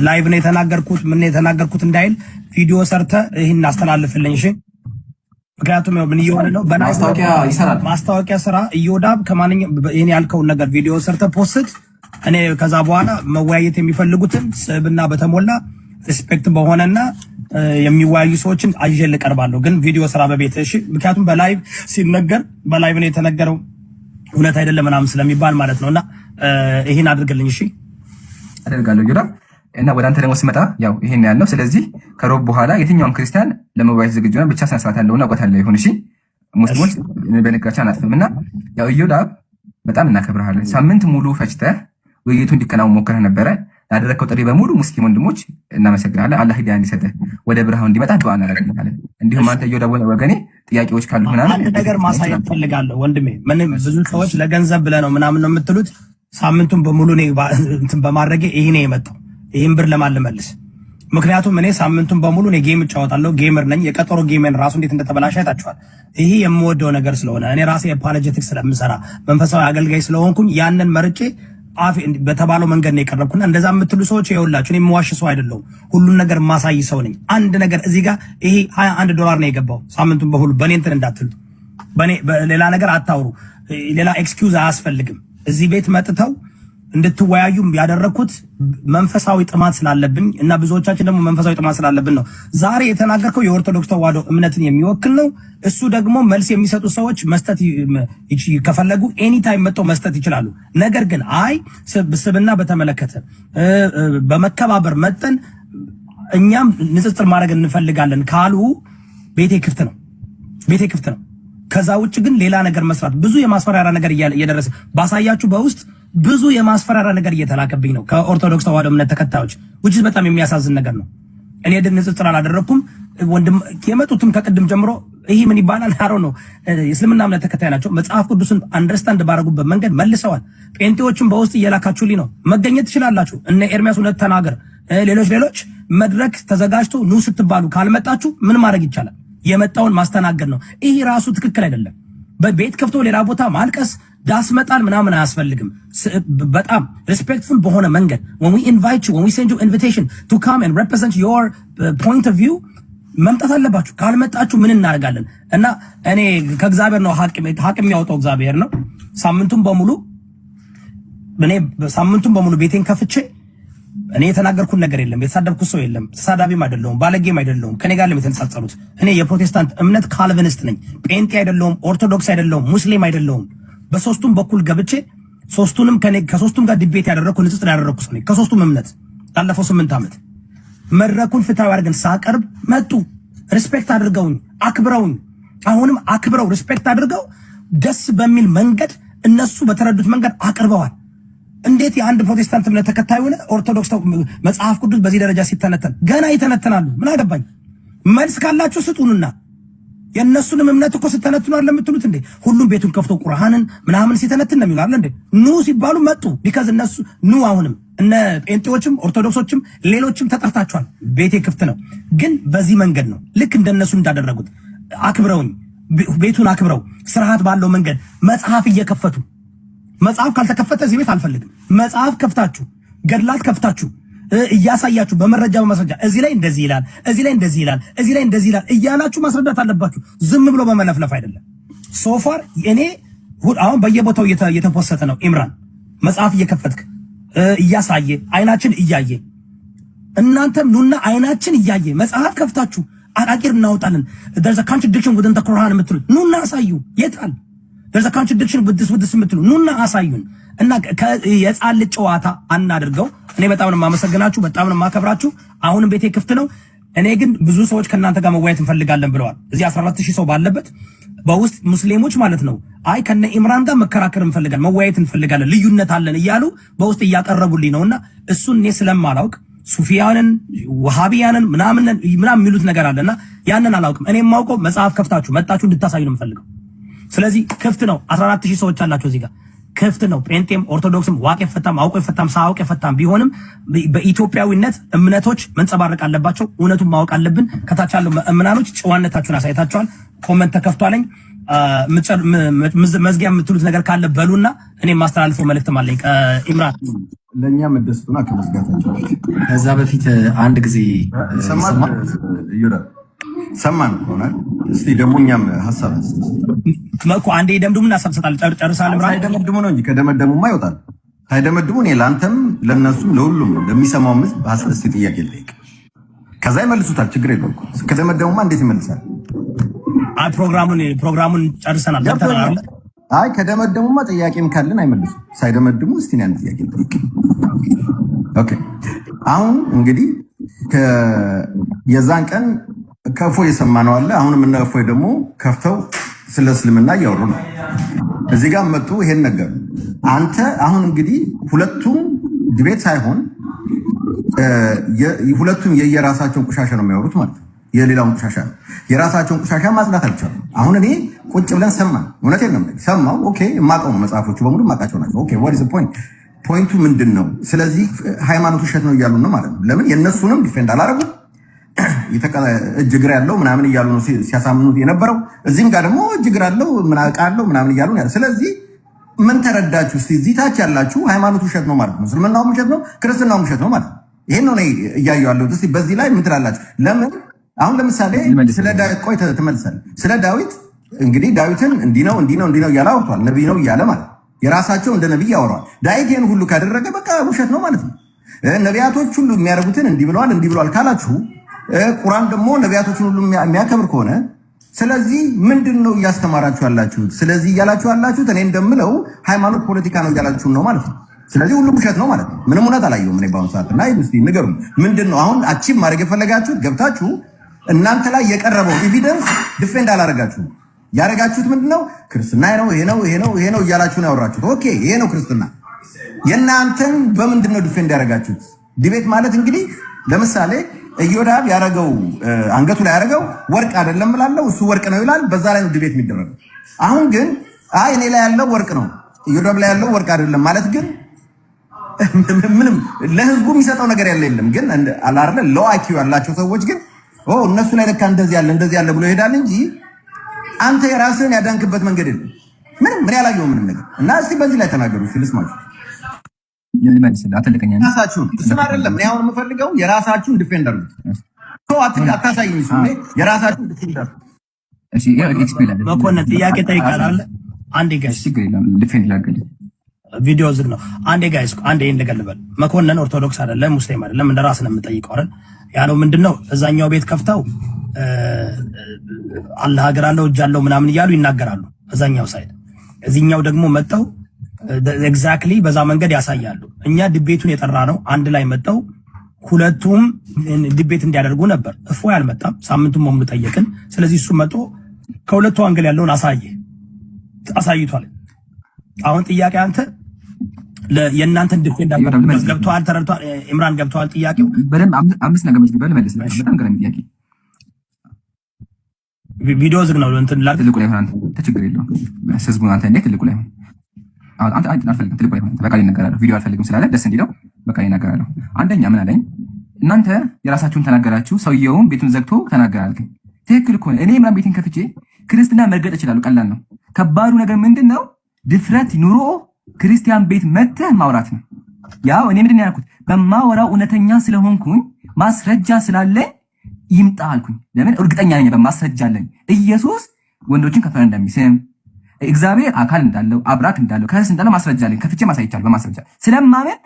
ላይቭ ነው የተናገርኩት ምን የተናገርኩት እንዳይል ቪዲዮ ሰርተ ይሄን አስተላልፍልኝ። እሺ ምክንያቱም ምን እየሆነ ነው? ማስታወቂያ ይሰራል። ማስታወቂያ ስራ ኢዮዳብ ከማንኛውም ይሄን ያልከውን ነገር ቪዲዮ ሰርተ ፖስት። እኔ ከዛ በኋላ መወያየት የሚፈልጉትን ስብና በተሞላ ሪስፔክት በሆነና የሚወያዩ ሰዎችን አጅል ቀርባለሁ። ግን ቪዲዮ ስራ በቤት እሺ። ምክንያቱም በላይቭ ሲነገር በላይቭ ነው የተነገረው እውነት አይደለም ምናምን ስለሚባል ማለት ነውና ይሄን አድርግልኝ። እሺ አደርጋለሁ ኢዮዳብ። እና ወደ አንተ ደግሞ ስመጣ ያው ይሄን ያለው ስለዚህ ከሮብ በኋላ የትኛውም ክርስቲያን ለመወያየት ዝግጁ ነው። ብቻ ስነ ስርዓት ያለውና እውቀት ያለው ይሁን። እሺ ሙስሊሞች በንቃቻ አናጥፍም። እና ያው ኢዮዳብ በጣም እናከብርሃለን። ሳምንት ሙሉ ፈጅተህ ውይይቱ እንዲከናወን ሞክረህ ነበረ። ያደረከው ጥሪ በሙሉ ሙስሊም ወንድሞች እናመሰግናለን። አላህ ሂዳያ እንዲሰጥህ ወደ ብርሃኑ እንዲመጣ ዱዓ እናደርጋለን። እንዲሁም አንተ ኢዮዳብ ወገኔ ጥያቄዎች ካሉ ምናምን አንድ ነገር ማሳየት ፈልጋለሁ ወንድሜ። ምንም ብዙ ሰዎች ለገንዘብ ብለህ ነው ምናምን ነው የምትሉት። ሳምንቱን በሙሉ እኔ እንትን በማድረጌ ይሄ ነው የመጣው። ይሄን ብር ለማን ልመልስ? ምክንያቱም እኔ ሳምንቱን በሙሉ እኔ ጌም እጫወታለሁ፣ ጌመር ነኝ። የቀጠሮ ጌሜን ራሱ እንዴት እንደተበላሸ አይታችኋል። ይሄ የምወደው ነገር ስለሆነ እኔ ራሴ አፖሎጀቲክስ ስለምሰራ መንፈሳዊ አገልጋይ ስለሆንኩኝ ያንን መርጬ አፍ በተባለው መንገድ ነው የቀረብኩና እንደዛ የምትሉ ሰዎች ይኸውላችሁ፣ እኔ የምዋሽ ሰው አይደለሁም። ሁሉን ነገር ማሳይ ሰው ነኝ። አንድ ነገር እዚህ ጋር ይሄ $21 ነው የገባው ሳምንቱን በሁሉ በእኔ እንትን እንዳትሉ፣ በእኔ ሌላ ነገር አታውሩ። ሌላ ኤክስኪውዝ አያስፈልግም። እዚህ ቤት መጥተው እንድትወያዩም ያደረኩት መንፈሳዊ ጥማት ስላለብኝ እና ብዙዎቻችን ደግሞ መንፈሳዊ ጥማት ስላለብን ነው። ዛሬ የተናገርከው የኦርቶዶክስ ተዋህዶ እምነትን የሚወክል ነው። እሱ ደግሞ መልስ የሚሰጡ ሰዎች መስጠት ከፈለጉ ኤኒ ታይም መጥተው መስጠት ይችላሉ። ነገር ግን አይ ስብስብና በተመለከተ በመከባበር መጠን እኛም ንጽጽር ማድረግ እንፈልጋለን ካሉ ቤቴ ክፍት ነው፣ ቤቴ ክፍት ነው። ከዛ ውጭ ግን ሌላ ነገር መስራት ብዙ የማስፈራሪያ ነገር እየደረሰ ባሳያችሁ በውስጥ ብዙ የማስፈራሪያ ነገር እየተላከብኝ ነው ከኦርቶዶክስ ተዋህዶ እምነት ተከታዮች which is በጣም የሚያሳዝን ነገር ነው። እኔ ግን ንጽጽር አላደረኩም። ወንድም የመጡትም ከቅድም ጀምሮ ይሄ ምን ይባላል አሮ ነው የእስልምና እምነት ተከታይ ናቸው። መጽሐፍ ቅዱስን አንደርስታንድ ባረጉበት መንገድ መልሰዋል። ጴንጤዎችም በውስጥ እየላካችሁልኝ ነው። መገኘት ትችላላችሁ። እነ ኤርሚያስ እውነት ተናገር፣ ሌሎች መድረክ ተዘጋጅቶ ኑ ስትባሉ ካልመጣችሁ ምን ማድረግ ይቻላል? የመጣውን ማስተናገድ ነው። ይሄ ራሱ ትክክል አይደለም። በቤት ከፍቶ ሌላ ቦታ ማልቀስ ዳስ መጣል ምናምን አያስፈልግም። በጣም ሪስፔክትፉል በሆነ መንገድ when we invite you, when we send you invitation to come and represent your point of view መምጣት አለባችሁ። ካልመጣችሁ ምን እናደርጋለን? እና እኔ ከእግዚአብሔር ነው ሀቅ የሚያወጣው እግዚአብሔር ነው። ሳምንቱን በሙሉ ቤቴን ከፍቼ እኔ የተናገርኩት ነገር የለም። የተሳደብኩት ሰው የለም። ተሳዳቢም አይደለሁም፣ ባለጌም አይደለሁም። ከኔ ጋር ለምትነጻጸሩት እኔ የፕሮቴስታንት እምነት ካልቪኒስት ነኝ። ጴንጤ አይደለሁም፣ ኦርቶዶክስ አይደለሁም፣ ሙስሊም አይደለሁም። በሶስቱም በኩል ገብቼ ሶስቱንም ከሶስቱም ጋር ዲቤት ያደረኩ ንጽጽር ያደረኩ ሰው ነኝ። ከሶስቱም እምነት ላለፈው 8 ዓመት መድረኩን ፍትሃዊ አድርገን ሳቀርብ መጡ። ሪስፔክት አድርገውኝ አክብረውኝ አሁንም አክብረው ሪስፔክት አድርገው ደስ በሚል መንገድ እነሱ በተረዱት መንገድ አቅርበዋል። እንዴት የአንድ ፕሮቴስታንት እምነት ተከታይ ሆነ ኦርቶዶክስ መጽሐፍ ቅዱስ በዚህ ደረጃ ሲተነተን ገና ይተነተናሉ። ምን አገባኝ? መልስ ካላችሁ ስጡንና የእነሱንም እምነት እኮ ስተነትኑ አለ የምትሉት እንዴ? ሁሉም ቤቱን ከፍቶ ቁርአንን ምናምን ሲተነትን ነው የሚሉ አለ እንዴ? ኑ ሲባሉ መጡ። ቢካዝ እነሱ ኑ አሁንም እነ ጴንጤዎችም ኦርቶዶክሶችም ሌሎችም ተጠርታችኋል። ቤቴ ክፍት ነው። ግን በዚህ መንገድ ነው ልክ እንደነሱ እንዳደረጉት አክብረውኝ ቤቱን አክብረው ስርዓት ባለው መንገድ መጽሐፍ እየከፈቱ መጽሐፍ ካልተከፈተ እዚህ ቤት አልፈልግም። መጽሐፍ ከፍታችሁ ገድላት ከፍታችሁ እያሳያችሁ በመረጃ በማስረጃ እዚህ ላይ እንደዚህ ይላል፣ እዚህ ላይ እንደዚህ ይላል፣ እዚህ ላይ እንደዚህ ይላል እያላችሁ ማስረዳት አለባችሁ። ዝም ብሎ በመለፍለፍ አይደለም። ሶፋር እኔ አሁን በየቦታው እየተፖሰተ ነው። ኢምራን መጽሐፍ እየከፈትክ እያሳየ አይናችን እያየ እናንተም ኑና አይናችን እያየ መጽሐፍ ከፍታችሁ አቃቂር እናወጣለን። there's a contradiction within the Quran የምትሉ ኑና አሳዩ። የታል? there's a contradiction with this የምትሉ ኑና አሳዩን እና የጻል ጨዋታ አናድርገው። እኔ በጣም ነው የማመሰግናችሁ፣ በጣም ነው የማከብራችሁ። አሁንም ቤቴ ክፍት ነው። እኔ ግን ብዙ ሰዎች ከእናንተ ጋር መወያየት እንፈልጋለን ብለዋል። እዚህ 14000 ሰው ባለበት በውስጥ ሙስሊሞች ማለት ነው አይ ከነ ኢምራን ጋር መከራከር እንፈልጋለን፣ መወያየት እንፈልጋለን፣ ልዩነት አለን እያሉ በውስጥ እያቀረቡልኝ ነውና እሱን እኔ ስለማላውቅ ሱፊያንን ወሃቢያንን ምናምን የሚሉት ነገር አለና ያንን አላውቅም። እኔ የማውቀው መጽሐፍ ከፍታችሁ መጣችሁ እንድታሳዩ ነው የምፈልገው። ስለዚህ ክፍት ነው። 14000 ሰዎች አላችሁ እዚህ ጋር ክፍት ነው። ጴንጤም ኦርቶዶክስም ዋቄ ፈታም አውቆ ፈታም ሳውቄ ፈታም ቢሆንም በኢትዮጵያዊነት እምነቶች መንጸባረቅ አለባቸው። እውነቱን ማወቅ አለብን። ከታች ያለው እምናኖች ጨዋነታችሁን አሳይታችኋል። ኮመንት ተከፍቷለኝ። መዝጊያ የምትሉት ነገር ካለ በሉና እኔ ማስተላልፈው መልእክትም አለኝ። ኢምራን ለኛ መደሰቱና ከመዝጋታቸው ከዛ በፊት አንድ ጊዜ ሰማን ሆናል። እስቲ ደግሞ እኛም ሐሳብ መኮ አንዴ ደምድሙና ሰብሰታል ጨርሳል። ኢምራን ሳይደመድሙ ነው እንጂ ከደመደሙማ ይወጣል። ሳይደመድሙ እኔ ለአንተም ለነሱም ለሁሉም ለሚሰማው ሐሳብ እስቲ ጥያቄ ልጠይቅ፣ ከዛ ይመልሱታል። ችግር የለውም። ከደመደሙማ እንዴት ይመልሳል? ፕሮግራሙን ጨርሰናል። አይ ከደመደሙማ ጥያቄም ካለን አይመልሱም። ሳይደመድሙ እስቲ ያን ጥያቄ ልጠይቅ። ኦኬ አሁን እንግዲህ የዛን ቀን ከእፎይ የሰማነው አለ። አሁንም እነ እፎይ ደግሞ ከፍተው ስለ እስልምና እያወሩ ነው። እዚህ ጋር መጡ፣ ይሄን ነገር አንተ አሁን እንግዲህ ሁለቱም ዲቤት ሳይሆን ሁለቱም የየራሳቸውን ቆሻሻ ነው የሚያወሩት ማለት ነው። የሌላውን ቆሻሻ ነው የራሳቸውን ቆሻሻ ማጽዳት አልቻሉም። አሁን እኔ ቁጭ ብለን ሰማን። እውነቴን ነው ሰማው። ኦኬ የማውቀው ነው፣ መጽሐፎቹ በሙሉ የማውቃቸው ናቸው። ኦኬ what is the point? ፖይንቱ ምንድን ነው? ስለዚህ ሃይማኖት ውሸት ነው እያሉ ነው ማለት ነው። ለምን የእነሱንም ዲፌንድ አላረጉ? እጅ እግር ያለው ምናምን እያሉ ነው ሲያሳምኑት የነበረው። እዚህም ጋር ደግሞ እጅ እግር ያለው ምናቃለው ምናምን እያሉ ነው። ስለዚህ ምን ተረዳችሁ? እስቲ እዚህ ታች ያላችሁ ሃይማኖት ውሸት ነው ማለት ነው፣ እስልምናውም ውሸት ነው፣ ክርስትናውም ውሸት ነው ማለት ነው። ይሄን ነው እኔ እያየሁ ያለሁት። እስቲ በዚህ ላይ ምን ትላላችሁ? ለምን አሁን ለምሳሌ ስለ ዳዊት ቆይ ትመልሳለህ። ስለ ዳዊት እንግዲህ ዳዊትን እንዲህ ነው እያለ አውርቷል። ነብይ ነው እያለ ማለት የራሳቸው እንደ ነብይ ያወራዋል። ዳዊት ይሄን ሁሉ ካደረገ በቃ ውሸት ነው ማለት ነው። ነቢያቶች ሁሉ የሚያደርጉትን እንዲህ ብለዋል ካላችሁ ቁርአን ደግሞ ነቢያቶችን ሁሉ የሚያከብር ከሆነ ስለዚህ ምንድን ነው እያስተማራችሁ ያላችሁት? ስለዚህ እያላችሁ ያላችሁት እኔ እንደምለው ሃይማኖት ፖለቲካ ነው እያላችሁ ነው ማለት ነው። ስለዚህ ሁሉም ውሸት ነው ማለት ነው። ምንም እውነት አላየሁም እኔ በአሁኑ ሰዓት እና እስቲ ንገሩኝ፣ ምንድን ነው አሁን አቺቭ ማድረግ የፈለጋችሁት? ገብታችሁ እናንተ ላይ የቀረበው ኤቪደንስ ዲፌንድ አላረጋችሁም። ያረጋችሁት ምንድነው? ክርስትና ይሄ ነው እያላችሁ ነው ያወራችሁት። ኦኬ ይሄ ነው ክርስትና። የእናንተን በምንድን ነው ዲፌንድ ያረጋችሁት? ዲቤት ማለት እንግዲህ ለምሳሌ ኢዮዳብ ያረገው አንገቱ ላይ ያረገው ወርቅ አይደለም እላለሁ፣ እሱ ወርቅ ነው ይላል። በዛ ላይ ነው ዲቤት የሚደረገው። አሁን ግን አይ እኔ ላይ ያለው ወርቅ ነው ኢዮዳብ ላይ ያለው ወርቅ አይደለም ማለት ግን ምንም ለህዝቡ የሚሰጠው ነገር የለም። ግን አላርለ ሎ አይኪው ያላቸው ሰዎች ግን እነሱ ላይ ለካ እንደዚህ ያለ ብሎ ይሄዳል እንጂ አንተ የራስህን ያዳንክበት መንገድ የለም። ምንም ምን ያላየው ምንም ነገር እና እስቲ በዚህ ላይ ተናገሩ ሲልስማችሁ ራሳችሁን እሱን አይደለም እኔ አሁን የምፈልገው የራሳችሁን ዲፌንደር ነው። አታሳይኝ እሱ የራሳችሁን ዲፌንደር። እሺ ኤክስፕሌን መኮንን ጥያቄ ጠይቃለሁ። አንዴ ጋይስ ዲፌንድ ላገል ቪዲዮ ዝግ ነው። አንዴ ጋይስ አንዴ እንደገልበል መኮንን ኦርቶዶክስ አይደለም ሙስሊም አይደለም፣ እንደ ራስ ነው የምጠይቀው አይደል? ያለው ምንድነው እዛኛው ቤት ከፍተው አላህ ሀገር አለው እጅ አለው ምናምን እያሉ ይናገራሉ እዛኛው ሳይድ። እዚህኛው ደግሞ መጣው ኤግዛክትሊ በዛ መንገድ ያሳያሉ። እኛ ዲቤቱን የጠራ ነው አንድ ላይ መጠው ሁለቱም ዲቤት እንዲያደርጉ ነበር። እፎይ አልመጣም። ሳምንቱን በሙሉ ጠየቅን። ስለዚህ እሱ መጥቶ ከሁለቱ አንግል ያለውን አሳይቷል። አሁን ጥያቄ አንተ የእናንተን ዲፌንድ ገብተዋል፣ ተረድቷል። ኢምራን ገብተዋል። ጥያቄው በደንብ 5 ነገር መልስ። በጣም ገረም ጥያቄ። ቪዲዮ ዝግ ነው። እንትን ላድርግ። ትልቁ ላይ ሆነ አንተ ችግር የለውም። ህዝቡን አንተ እንዴት ትልቁ ላይ ሆነ አንተ አልፈልግም። ትልቁ ላይ ሆነ በቃ ይነገራል። ቪዲዮ አልፈልግም ስላለ ደስ እንዲለው በቃ ይነገራል። አንደኛ ምን አለኝ? እናንተ የራሳችሁን ተናገራችሁ፣ ሰውየውም ቤቱን ዘግቶ ተናገራል። ግን ትክክል እኮ ነው። እኔ ምናምን ቤቴን ከፍቼ ክርስትና መርገጥ እችላለሁ። ቀላል ነው። ከባዱ ነገር ምንድነው? ድፍረት ኑሮ ክርስቲያን ቤት መተህ ማውራት ነው። ያው እኔ ምንድን ነው ያልኩት? በማወራው እውነተኛ ስለሆንኩኝ ማስረጃ ስላለኝ ይምጣ አልኩኝ። ለምን? እርግጠኛ ነኝ በማስረጃ አለኝ። ኢየሱስ ወንዶችን ከፈረ እንደሚስም እግዚአብሔር አካል እንዳለው አብራክ እንዳለው ከርስ እንዳለው ማስረጃ አለኝ። ከፍቼ ማሳይቻለሁ በማስረጃ ስለማመን